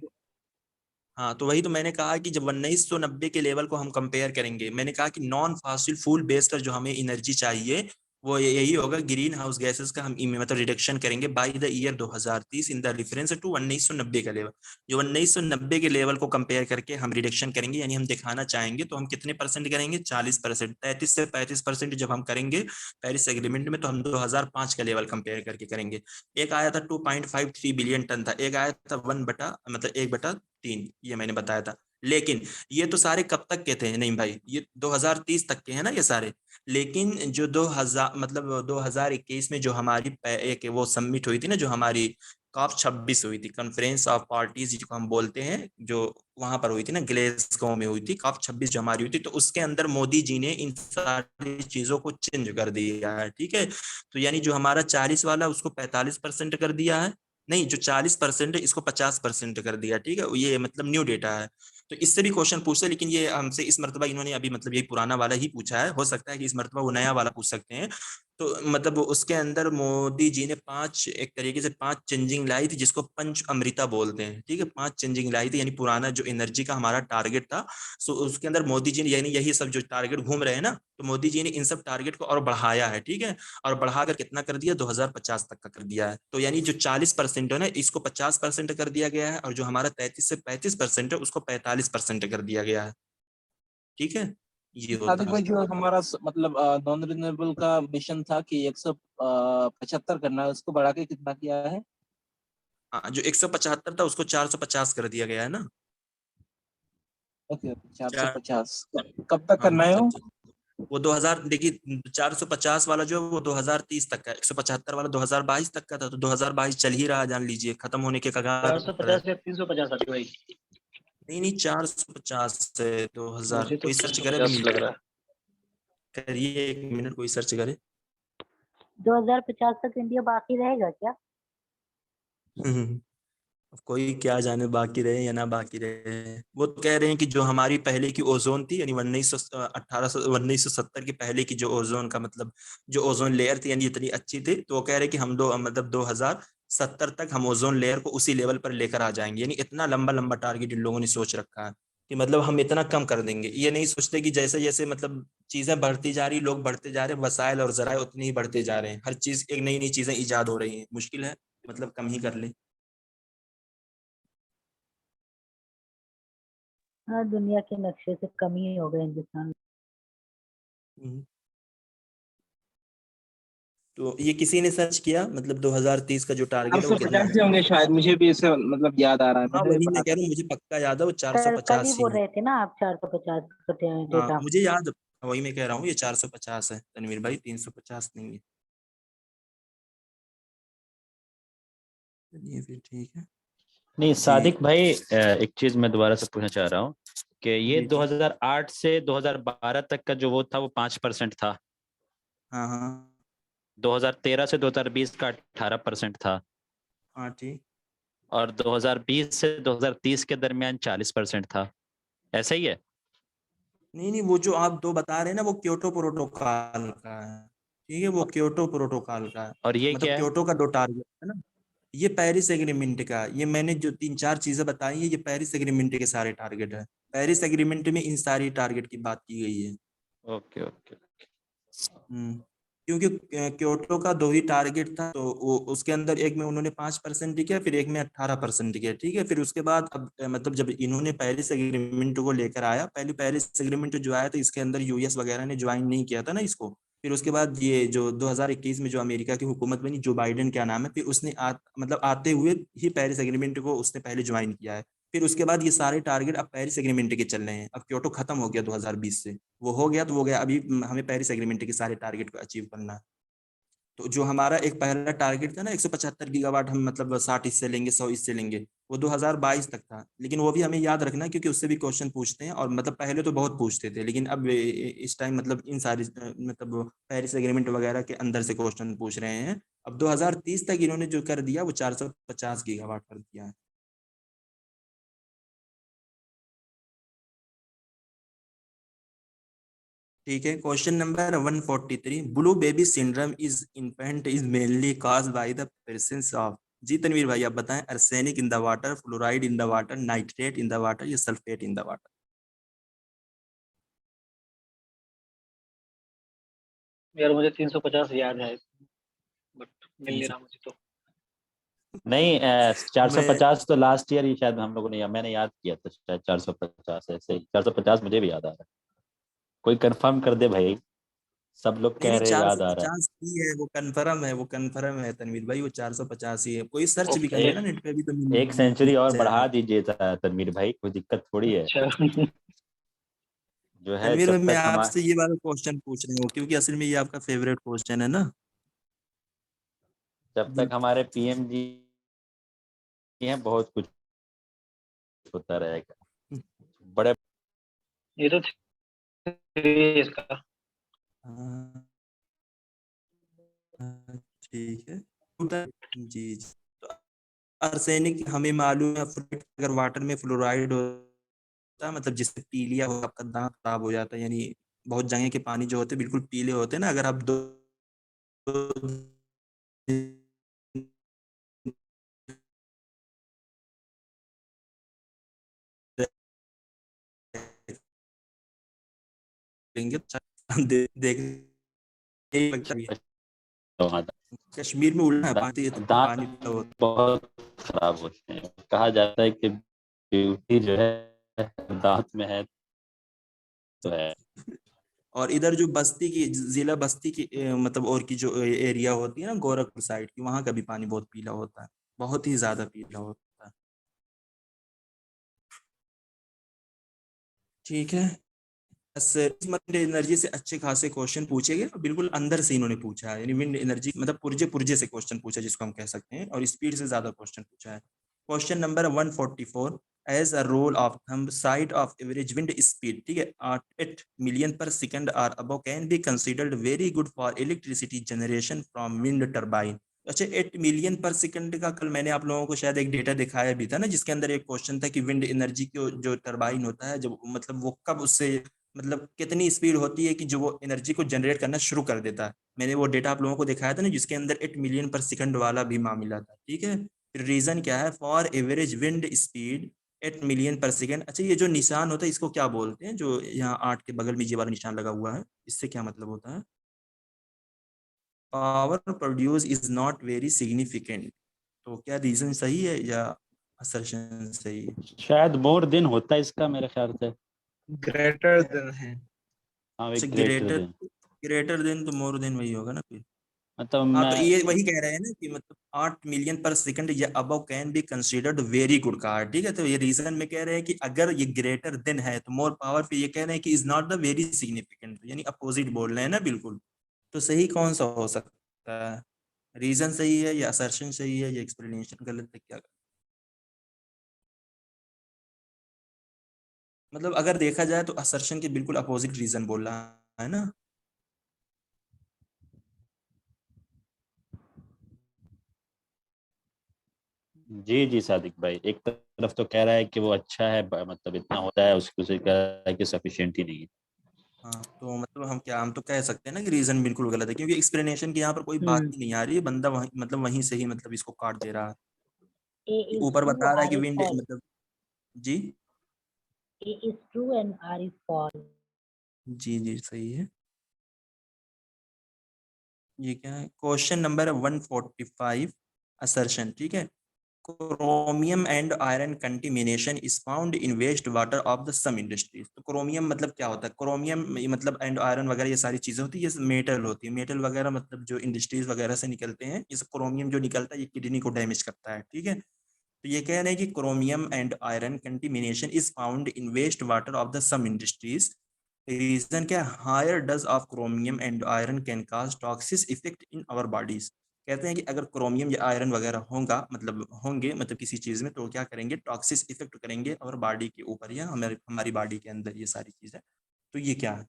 हाँ तो वही तो मैंने कहा कि जब 1990 के लेवल को हम कंपेयर करेंगे, मैंने कहा कि नॉन फॉसिल फ्यूल बेस्ड जो हमें एनर्जी चाहिए वो यही होगा, ग्रीन हाउस गैसेस का हम मतलब रिडक्शन करेंगे by the year 2030 in the reference to 1990 का लेवल। जो 1990 के लेवल को कंपेयर करके हम रिडक्शन करेंगे, यानी हम दिखाना चाहेंगे, तो हम कितने परसेंट करेंगे? 40%। 33 से 35% जब हम करेंगे पेरिस एग्रीमेंट में, तो हम 2005 का लेवल कंपेयर करके करेंगे। एक आया था 2.53 बिलियन टन था, एक आया था 1/3, ये मैंने बताया था। लेकिन ये तो सारे कब तक के थे? नहीं भाई, ये 2030 तक के हैं ना ये सारे। लेकिन जो 2021 में जो हमारी एक वो सबमिट हुई थी ना, जो हमारी COP26 हुई थी, कॉन्फ्रेंस ऑफ पार्टीज जिसको हम बोलते हैं, जो वहां पर हुई थी ना, ग्लेसगो में हुई थी COP26 जो हमारी हुई थी, तो उसके अंदर मोदी जी ने इन सारी चीजों को चेंज कर दिया है, ठीक है। तो यानी जो हमारा 40 वाला उसको 45% कर दिया है, नहीं जो 40% है इसको 50% कर दिया, ठीक है, ये मतलब न्यू डेटा है। तो इससे भी क्वेश्चन पूछते, लेकिन ये हमसे इस मरतबा इन्होंने अभी मतलब यही पुराना वाला ही पूछा है, हो सकता है कि इस मरतबा वो नया वाला पूछ सकते हैं। तो मतलब उसके अंदर मोदी जी ने 5 एक तरीके से 5 चेंजिंग लाई थी, जिसको पंच अमृता बोलते हैं, ठीक है, 5 चेंजिंग लाई थी, यानी पुराना जो एनर्जी का हमारा टारगेट था, सो उसके अंदर मोदी जी ने, यानी यही सब जो टारगेट घूम रहे हैं ना, तो मोदी जी ने इन सब टारगेट को और बढ़ाया है, ठीक है, और बढ़ाकर कितना कर दिया? 2050 तक का कर दिया है। तो यानी जो 40% है ना, इसको 50% कर दिया गया है, और जो हमारा 33 से 35% है उसको 45% कर दिया गया है, ठीक है, ये होता सादिक है। भाई जो हमारा मतलब नॉन रिन्यूएबल का मिशन था कि 175 करना है, उसको बढ़ा के कितना किया है? हाँ जो 175 था उसको 450 कर दिया गया है ना। ओके 4 450 कब तक हाँ करना है वो? वो 2000, देखिए 450 वाला जो है वो 2030 तक का, 175 वाला 2022 तक का था, तो 2022 चल ही रहा, जान लीजिए, खत्म होने के कगार पर है। 450 या 350 भाई? नहीं 450 से 2000, मुझे तो कोई सर्च करे, अभी 350 मिल लग जाएगा, रहा है। करिए 1 मिनट, कोई सर्च करे। 2050 तक इंडिया बाकी रहेगा क्या? कोई क्या जाने बाकी रहे या ना बाकी रहे। वो तो कह रहे हैं कि जो हमारी पहले की ओजोन थी, यानी 1970 की पहले की जो ओजोन का मतलब जो ओजोन लेयर थी, यानी इतनी अच्छी थी, तो वो कह रहे हैं कि हम 2070 तक हम ओजोन लेयर को उसी लेवल पर लेकर आ जाएंगे, यानी इतना लंबा लंबा टारगेट इन लोगों ने सोच रखा है कि मतलब हम इतना कम कर देंगे। ये नहीं सोचते कि जैसे जैसे मतलब चीजें बढ़ती जा रही, लोग बढ़ते जा रहे हैं, वसाइल और जराए उतनी ही बढ़ते जा रहे हैं, हर चीज एक नई नई चीजें इजाद हो रही हैं, मुश्किल है मतलब कम ही कर ले। हाँ, दुनिया के नक्शे से कम ही हो गए हिंदुस्तान। तो ये किसी ने सर्च किया मतलब 2030 का जो टारगेट है वो कितना 450 होंगे शायद, मुझे भी इसे मतलब याद आ रहा है, हाँ मैंने भी वही पढ़ा मैं कह था। रहा हूँ, मुझे पक्का याद है वो कल 450 ही ही बोल है। रहे थे ना आप 450 का हाँ डेटा। मुझे याद, वही मैं कह रहा हूँ ये 450 है तनवीर भाई, 350 नहीं है। चलिए फिर ठीक है। नहीं जी सादिक भाई, एक चीज मैं दोबारा से पूछना चाह रहा हूँ कि ये जी जी 2008 से 2012 तक का जो वो था वो 5% था, हाँ हाँ 2013 से 2020 का 18% था, हाँ ठीक। और 2020 से 2030 के दरमियान 40% था। ऐसा ही है? नहीं नहीं, वो जो आप दो बता रहे हैं ना वो क्योटो प्रोटोकॉल का है, ठीक है, वो क्योटो प्रोटोकॉल का है। और ये मतलब क्या है? क्योटो का दो टारगेट है ना, ये पेरिस एग्रीमेंट का, ये मैंने जो तीन चार चीजें बताई है ये पेरिस एग्रीमेंट के सारे टारगेट है। पेरिस एग्रीमेंट में इन सारी टारगेट की बात की गई है। Okay okay. क्योंकि क्योटो का दो ही टारगेट था, तो वो उसके अंदर एक में उन्होंने 5% किया, फिर एक में 18% किया, ठीक है। फिर उसके बाद अब मतलब जब इन्होंने पेरिस एग्रीमेंट को लेकर आया, पहले पेरिस एग्रीमेंट जो आया था इसके अंदर यूएस वगैरह ने ज्वाइन नहीं किया था ना इसको। फिर उसके बाद ये जो 2021 में जो अमेरिका की हुकूमत बनी, जो बाइडेन क्या नाम है, फिर उसने मतलब आते हुए ही पेरिस एग्रीमेंट को उसने पहले ज्वाइन किया है। फिर उसके बाद ये सारे टारगेट अब पेरिस एग्रीमेंट के चल रहे हैं। अब क्योटो खत्म हो गया 2020 से, वो हो गया तो वो गया, अभी हमें पेरिस एग्रीमेंट के सारे टारगेट को अचीव करना है। तो जो हमारा एक पहला टारगेट था ना 175 गीगावाट, हम मतलब 60 इससे लेंगे, 100 इससे लेंगे, वो 2022 तक था। लेकिन वो भी हमें याद रखना है क्योंकि उससे भी क्वेश्चन पूछते हैं, और मतलब पहले तो बहुत पूछते थे, लेकिन अब इस टाइम मतलब इन सारी मतलब पेरिस एग्रीमेंट वगैरह के अंदर से क्वेश्चन पूछ रहे हैं। अब 2030 तक इन्होंने जो कर दिया वो 450 गीगावाट कर दिया है। ठीक है, question number 143, blue baby syndrome is infant is mainly cause by the presence of, जी तनवीर भाई आप बताएं, arsenic in the water, fluoride in the water, nitrate in the water, या सल्फेट इन द वाटर। यार मुझे 350 याद है, बट मिल नहीं 300 रहा मुझे तो। नहीं, मैं 450 तो लास्ट ईयर ही शायद हम लोगों ने, मैंने याद किया था शायद 450, ऐसे ही 450 मुझे भी याद आ रहा है। कोई कंफर्म कर दे भाई, सब लोग नहीं कह नहीं, रहे याद आ रहा 450 ही है, वो कन्फर्म है, वो कन्फर्म है तनवीर भाई, वो 450 ही है। कोई सर्च भी कर ओके। है। लेना नेट पे, भी तो एक सेंचुरी और बढ़ा जाएगा। दीजिए तनवीर भाई, कोई दिक्कत थोड़ी है। अच्छा। जो है तनवीर भाई जब मैं तक हम आपसे ये वाला क्वेश्चन पूछ रही हूँ क्योंकि असल में ये आपका फेवरेट क्वेश्चन है ना। जब तक हमारे पीएम जी हैं बहुत कुछ होता रहेगा। बड़े ये तो 3 इसका। हाँ, ठीक है। जी जी। तो आर्सेनिक हमें मालूम है, फ्लोराइड अगर वाटर में फ्लोराइड होता है मतलब जिससे पीलिया हो, आपका दांत खराब हो जाता है, यानी बहुत जगह के पानी जो होते हैं बिल्कुल पीले होते हैं ना, अगर आप दो देंगे तो देख लगता है। कश्मीर में उल्टा है पानी, इतना दांत पानी पीला होता बहुत खराब होते हैं, कहा जाता है कि ब्यूटी जो है दांत में है तो है। है। और इधर जो बस्ती की जिला बस्ती की मतलब और की जो एरिया होती है ना गोरखपुर साइड की, वहां का भी पानी बहुत पीला होता है, बहुत ही ज्यादा पीला होता है। ठीक है, बस विंड एनर्जी से अच्छे खासे क्वेश्चन पूछे गए, बिल्कुल अंदर से इन्होंने पूछा है, यानी विंड एनर्जी मतलब पुर्जे पुर्जे से क्वेश्चन पूछा जिसको हम कह सकते हैं, और स्पीड से ज्यादा क्वेश्चन पूछा है। Question number 144, as a rule of thumb site of average wind speed, ठीक है, 8 million per second or above can be considered very good for electricity generation from wind turbine. अच्छा, 8 मिलियन पर सेकंड का कल मैंने आप लोगों को शायद एक डेटा दिखाया भी था ना, जिसके अंदर एक क्वेश्चन था कि विंड एनर्जी को जो टर्बाइन होता है जब मतलब वो कब उससे मतलब कितनी स्पीड होती है कि जो वो एनर्जी को जनरेट करना शुरू कर देता है। मैंने वो डेटा आप लोगों को दिखाया था ना, जिसके अंदर 8 मिलियन पर सेकंड वाला भी मामला था, ठीक है। फिर रीजन क्या है, for average wind speed 8 million पर सेकेंड। अच्छा, ये जो निशान होता है इसको क्या बोलते हैं, जो यहाँ 8 के बगल में ये वाला निशान लगा हुआ है, इससे क्या मतलब होता है? Power produce is not very significant, तो क्या रीजन सही है या असर्शन सही है? शायद मोर दिन होता है इसका मेरे ख्याल से। ग्रेटर देन है। हाँ, अच्छा, एक ग्रेटर ग्रेटर, दिन। ग्रेटर देन तो मोर देन वही होगा ना फिर। मतलब हाँ, तो ये मैं वही कह रहे हैं ना कि मतलब 8 मिलियन पर सेकंड या above can be considered very good car, ठीक है। तो ये रीजन में कह रहे हैं कि अगर ये ग्रेटर देन है तो मोर पावर पे ये कह रहे हैं कि is not the very significant, यानी अपोजिट बोल रहे हैं ना बिल्कुल। तो सही कौन सा हो सकता है? रीजन सही है या असर्शन सही है या एक्सप्लेनेशन गलत है, क्या? मतलब अगर देखा जाए तो असर्शन के बिल्कुल अपोजिट रीजन बोल रहा है ना। जी जी सादिक भाई, एक तरफ तो कह रहा है कि वो अच्छा है, मतलब इतना होता है, उसको से कह रहा है कि सफिशिएंट ही नहीं है। हाँ, तो मतलब हम तो कह सकते हैं ना कि रीजन बिल्कुल गलत है, क्योंकि एक्सप्लेनेशन की यहाँ पर कोई बात ही नहीं आ रही है, बंदा वहीं मतलब वहीं से ही मतलब इसको काट दे रहा है। A is ऊपर true, बता रहा है कि R is विंड false. मतलब। जी A is true and R is false. जी जी सही है। ये क्या है? क्वेश्चन नंबर 145, असर्शन, ठीक है। Chromium and iron contamination is found in waste water of the some industries. तो क्रोमियम मतलब क्या होता है? क्रोमियम मतलब एंड आयरन वगैरह ये सारी चीजें होती है, ये मेटल होती है। मेटल वगैरह मतलब जो इंडस्ट्रीज वगैरह से निकलते हैं, ये क्रोमियम जो निकलता है ये किडनी को डैमेज करता है, ठीक है। तो ये कह रहे हैं कि chromium and iron contamination is found in waste water of the some industries. Reason क्या? Higher dose of chromium and iron can cause toxic effect in our bodies. कहते हैं कि अगर क्रोमियम या आयरन वगैरह होंगे मतलब किसी चीज में, तो क्या करेंगे? टॉक्सिस इफेक्ट करेंगे और बॉडी के ऊपर या हमारे हमारी बॉडी के अंदर, ये सारी चीजें। तो ये क्या है?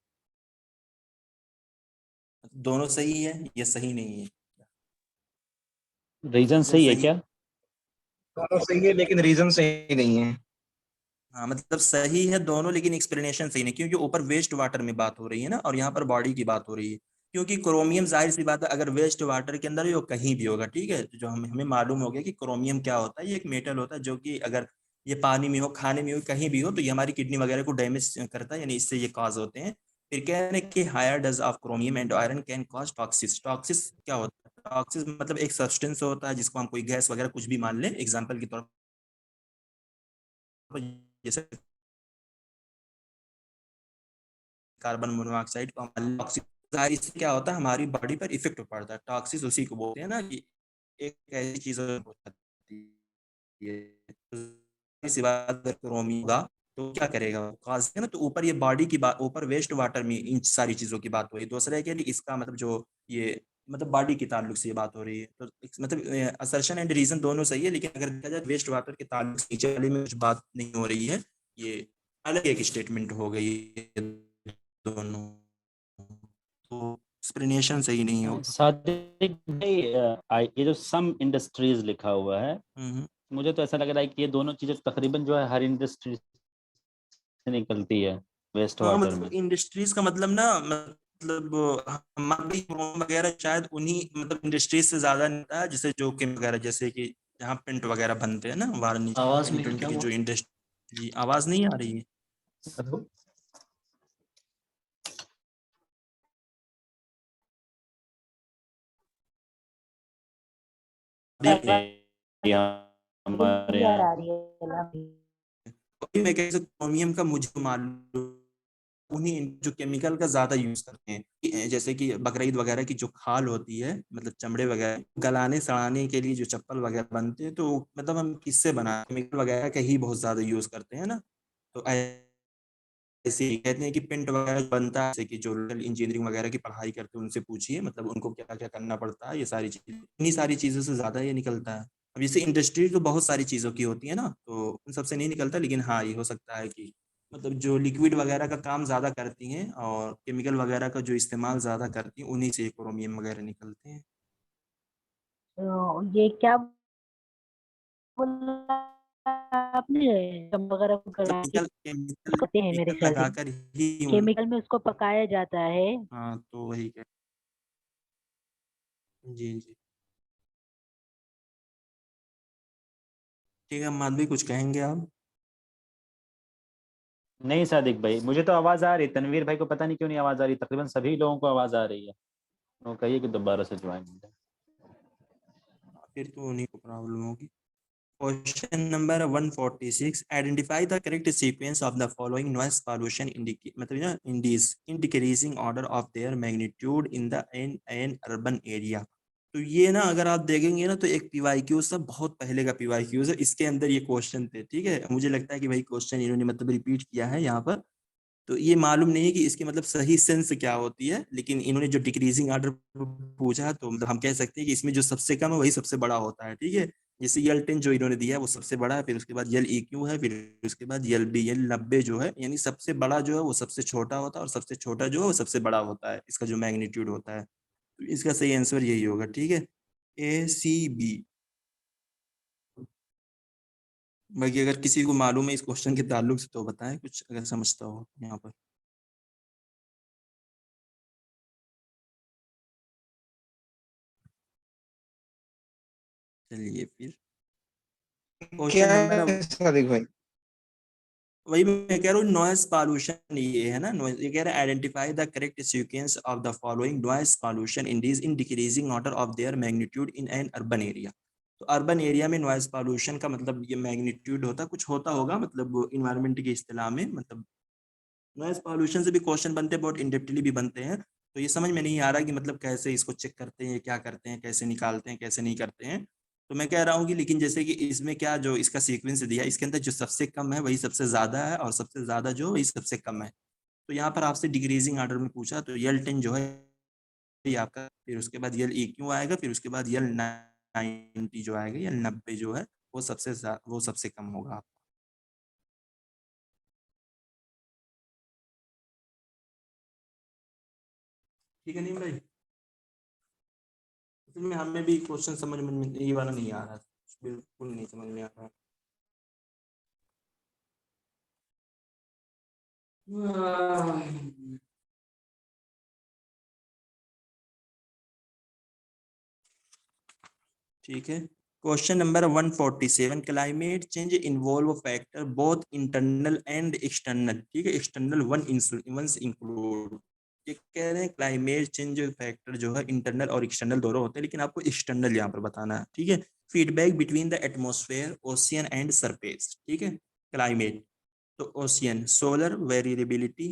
दोनों सही है या सही नहीं है? रीजन रीजन सही है सही। क्या? दोनों सही है लेकिन रीजन सही नहीं है। हाँ, मतलब सही है दोनों, लेकिन एक्सप्लेनेशन सही नहीं, क्योंकि ऊपर वेस्ट वाटर में बात हो रही है ना और यहाँ पर बॉडी की बात हो रही है। क्योंकि क्रोमियम जाहिर सी बात है अगर वेस्ट वाटर के अंदर भी हो, कहीं भी होगा, ठीक है। तो जो हमें मालूम हो गया कि क्रोमियम क्या होता है, ये एक मेटल होता है जो कि अगर ये पानी में हो, खाने में हो, कहीं भी हो, तो ये हमारी किडनी वगैरह को डैमेज करता है, यानी इससे ये कॉज होते हैं। फिर कह रहे हैं कि higher dose of chromium and iron can cause toxics. Toxics क्या होता है? टॉक्सिस मतलब एक सब्सटेंस होता है जिसको हम कोई गैस वगैरह कुछ भी मान लें, एग्जाम्पल के तौर पर जैसे कार्बन मोनोऑक्साइड को हम टॉक्सिक। इससे क्या होता है? हमारी बॉडी पर इफेक्ट पड़ता है। टॉक्सिस उसी को बोलते हैं ना कि एक ऐसी चीज हो जाती है। इसी बात अगर क्रोमी होगा तो क्या करेगा? काज है ना। तो ऊपर ये बॉडी की बात, ऊपर वेस्ट वाटर में इन सारी चीजों की बात हो रही है। दूसरा है कि इसका मतलब जो ये मतलब बॉडी के ताल्लुक से ये बात हो रही है। तो मतलब असर्शन एंड रीजन दोनों सही है, लेकिन अगर देखा जाए वेस्ट वाटर के ताल्लुक से नीचे वाले में कुछ बात नहीं हो रही है। ये अलग एक स्टेटमेंट हो गई है दोनों, तो एक्सप्लेनेशन सही नहीं होगा। सादिक भाई, ये जो सम इंडस्ट्रीज लिखा हुआ है, हम्म। मुझे तो ऐसा लग रहा है कि ये दोनों चीजें तकरीबन जो है हर इंडस्ट्री से निकलती है वेस्ट हाँ, वाटर मतलब में। इंडस्ट्रीज का मतलब ना, मतलब हमारी क्रोम वगैरह शायद उन्हीं मतलब इंडस्ट्रीज से ज्यादा नहीं है, जैसे जो केम वगैरह, जैसे कि जहाँ पेंट वगैरह बनते हैं ना, वार्निश आवाज मेरी पेंट क्या की हुआ? जो इंडस्ट्री। जी, आवाज नहीं आ रही है? हेलो। हमारे क्लियर यहाँ आ रही है अभी। तो मैं कैसे क्रोमियम का मुझे मालूम, उन्हीं जो केमिकल का ज्यादा यूज करते हैं, जैसे कि बकरीद वगैरह की जो खाल होती है, मतलब चमड़े वगैरह गलाने सड़ाने के लिए जो चप्पल वगैरह बनते हैं, तो मतलब हम किससे बना केमिकल वगैरह का ही बहुत ज्यादा यूज करते हैं ना। तो ऐसे ही कहते हैं कि पेंट वगैरह बनता है, जैसे कि जो इंजीनियरिंग वगैरह की पढ़ाई करते हैं उनसे पूछिए, मतलब उनको क्या क्या करना पड़ता है, ये सारी चीजें, इन्हीं सारी चीजों से ज्यादा ये निकलता है। अब जैसे इंडस्ट्री तो बहुत सारी चीजों की होती है ना, तो उन सबसे नहीं निकलता, लेकिन हाँ ये हो सकता है कि मतलब जो लिक्विड वगैरह का काम ज्यादा करती हैं और केमिकल वगैरह का जो इस्तेमाल ज्यादा करती हैं, उन्हीं से क्रोमियम वगैरह निकलते हैं। तो ये क्या बोला आपने? कम वगैरह को मतलब गला के केमिकल केमिकल करते हैं मेरे केमिकल ख्याल से। लगाकर ही केमिकल में उसको पकाया जाता है। हाँ, तो वही जी जी। ठीक है, माधवी कुछ कहेंगे आप? नहीं सादिक भाई, मुझे तो आवाज आ रही, तनवीर भाई को पता नहीं क्यों नहीं आवाज आ रही, तकरीबन सभी लोगों को आवाज आ रही है। वो कहिए कि दोबारा से ज्वाइन हो जाए। फिर तो उन्हीं को प्रॉब्लम होगी। Question number 146, identify the correct sequence of the following noise pollution मतलब ना Indies in decreasing order of their magnitude in the N urban area. तो ये ना अगर आप देखेंगे ना तो एक पीवाईक्यू से बहुत पहले का पीवाईक्यू है, इसके अंदर ये क्वेश्चन थे। ठीक है, मुझे लगता है कि भाई क्वेश्चन इन्होंने मतलब रिपीट किया है यहाँ पर, तो ये मालूम नहीं है कि इसकी मतलब सही सेंस क्या होती है, लेकिन इन्होंने जो डिक्रीजिंग ऑर्डर पूछा तो मतलब हम कह सकते हैं कि इसमें जो सबसे कम है वही सबसे बड़ा होता है। ठीक है, जैसे यल 10 जो इन्होंने दिया है वो सबसे बड़ा है, फिर उसके बाद यल EQ है, फिर उसके बाद यल बी, यल 90 जो है, यानी सबसे बड़ा जो है वो सबसे छोटा होता है और सबसे छोटा जो है वो सबसे बड़ा होता है, इसका जो मैग्नीट्यूड होता है। तो इसका सही आंसर यही होगा। ठीक है, ACB। बाकी अगर किसी को मालूम है इस क्वेश्चन के ताल्लुक से तो बताएं कुछ, अगर समझता हो यहाँ पर। चलिए फिर क्या क्वेश्चन नंबर, है सादिक भाई? वही मैं कह रहा हूँ, नॉइस पॉल्यूशन ये है ना, noise, ये कह रहा है identify the correct sequence of the following noise pollution Indies in decreasing order of their magnitude in an urban area. तो अर्बन एरिया में नॉइस पॉल्यूशन का मतलब ये मैग्नीट्यूड होता कुछ होता होगा, मतलब इन्वायरमेंट की इस्तेलाह में, मतलब नॉइस पॉल्यूशन से भी क्वेश्चन बनते हैं, बहुत इंडेप्थली भी बनते हैं। तो ये समझ में नहीं आ रहा कि मतलब कैसे इसको चेक करते हैं, क्या करते हैं, कैसे निकालते हैं, कैसे नहीं करते हैं। तो मैं कह रहा हूँ कि लेकिन जैसे कि इसमें क्या जो इसका सीक्वेंस दिया, इसके अंदर जो सबसे कम है वही सबसे ज्यादा है और सबसे ज्यादा जो वही सबसे कम है। तो यहाँ पर आपसे डिक्रीजिंग ऑर्डर में पूछा तो यल 10 जो है ये आपका, फिर उसके बाद यल EQ आएगा, फिर उसके बाद यल 90 जो आएगा, यल 90 जो है वो सबसे कम होगा। ठीक है नहीं भाई, में हमें भी क्वेश्चन समझ में ये वाला नहीं आ रहा, बिल्कुल नहीं समझ में आ रहा। ठीक है, question number 147, climate change involve factor both internal and external. ठीक है, एक्सटर्नल वन इंक्लूड। ये कह रहे हैं क्लाइमेट चेंज फैक्टर जो है इंटरनल और एक्सटर्नल दोनों होते हैं, लेकिन आपको एक्सटर्नल यहाँ पर बताना है। ठीक है, feedback between the atmosphere, ocean and surface. ठीक है, क्लाइमेट तो ocean, solar variability,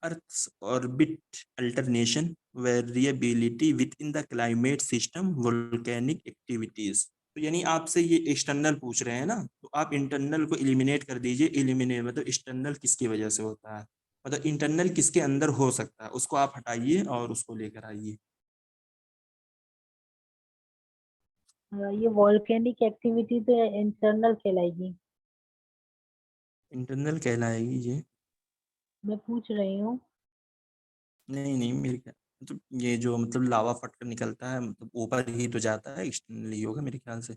earth orbit alternation, variability with in the climate system, volcanic activities. तो यानी आपसे ये एक्सटर्नल पूछ रहे हैं ना, तो आप इंटरनल को एलिमिनेट कर दीजिए। एलिमिनेट मतलब एक्सटर्नल किसकी वजह से होता है, मतलब इंटरनल किसके अंदर हो सकता है, उसको आप हटाइए और उसको लेकर आइए। ये वॉल्केनिक एक्टिविटी तो इंटरनल कहलाएगी। इंटरनल कहलाएगी ये? मैं पूछ रही हूँ। नहीं नहीं, मेरे ख्याल मतलब ये जो मतलब लावा फट कर निकलता है, मतलब ऊपर ही तो जाता है, एक्सटर्नल ही होगा मेरे ख्याल से।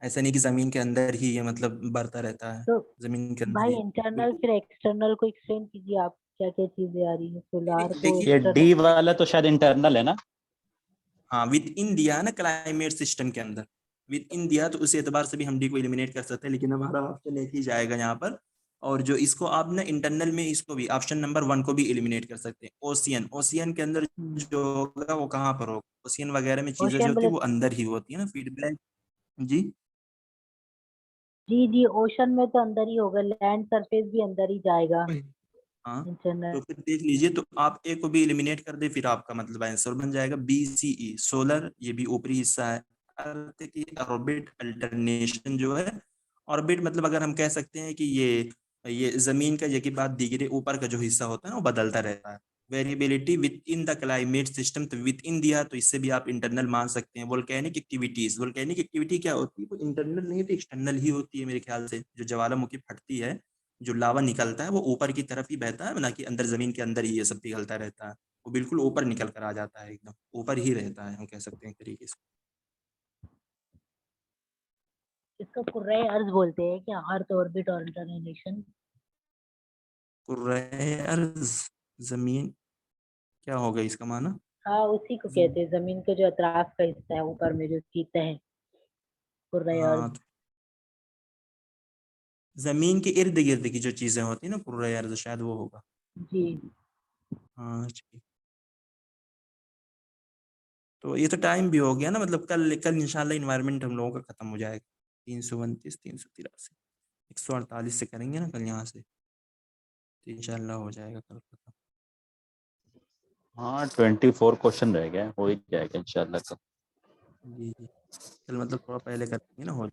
ऐसा नहीं कि जमीन के अंदर ही ये मतलब बढ़ता रहता है, तो जमीन के अंदर भाई ही इंटरनल बिल्कुल। फिर एक्सटर्नल को एक्सटेंड कीजिए, आप क्या क्या चीजें आ रही है, सोलार को देखिए ये एक्सटर्नल। डी वाला तो शायद इंटरनल है ना। हाँ, विद इन दिया है ना क्लाइमेट सिस्टम के अंदर, विद इन दिया, तो उस एतबार से भी हम डी को एलिमिनेट कर सकते हैं, लेकिन हमारा ऑप्शन एक ही जाएगा यहाँ पर। और जो इसको आप ना इंटरनल में इसको भी ऑप्शन नंबर 1 को भी एलिमिनेट कर सकते हैं। ओशियन, ओशियन के अंदर जो होगा वो कहाँ पर होगा, ओशियन वगैरह में चीजें जो ओशन होती है मतलब, वो अंदर ही होती है ना, फीडबैक। जी जी जी, ओशन में तो अंदर ही होगा, लैंड सरफेस भी अंदर ही जाएगा हाँ, इंटरनल। तो फिर देख लीजिए, तो आप ए को भी एलिमिनेट कर दे, फिर आपका मतलब आंसर बन जाएगा BCE, सोलर, ये भी ऊपरी हिस्सा है। अर्थ की ऑर्बिट अल्टरनेशन जो है, ऑर्बिट मतलब अगर हम कह सकते हैं कि ये जमीन का ये की बात दिगरे ऊपर का जो हिस्सा होता है ना वो बदलता रहता है। Variability with in the climate system, तो विद इन दिया तो इससे भी आप इंटरनल मान सकते हैं। वोल्केनिक एक्टिविटीज, वोल्केनिक एक्टिविटी क्या होती है, वो इंटरनल नहीं तो एक्सटर्नल ही होती है मेरे ख्याल से। जो ज्वालामुखी फटती है, जो लावा निकलता है वो ऊपर की तरफ ही बहता है, ना कि अंदर जमीन के अंदर ही ये सब पिघलता रहता है। वो बिल्कुल ऊपर निकल कर आ जाता है, एकदम ऊपर ही रहता है, हम कह सकते हैं एक तरीके से। इसको कुर्राए अर्ज बोलते हैं क्या, अर्थ ऑर्बिट और अल्टरनेशन। कुर्राए अर्ज, जमीन, क्या होगा इसका माना? हाँ, उसी को कहते हैं, जमीन के जो अतराफ का हिस्सा है ऊपर में जो चीता है, कुर्राए अर्ज। हाँ, तो जमीन के इर्द गिर्द की जो चीजें होती है ना, कुर्रा अर्ज़, शायद वो होगा। जी हाँ ठीक। तो ये तो टाइम भी हो गया ना, मतलब कल इंशाल्लाह इन्वायरमेंट हम लोगों का खत्म हो जाएगा। 329, 383, 148 से करेंगे ना कल यहाँ से, तो इंशाल्लाह हो जाएगा कल खत्म। हाँ 24 क्वेश्चन रह गए, हो ही जाएगा इंशाल्लाह कल। जी जी, कल मतलब थोड़ा पहले करेंगे ना, हो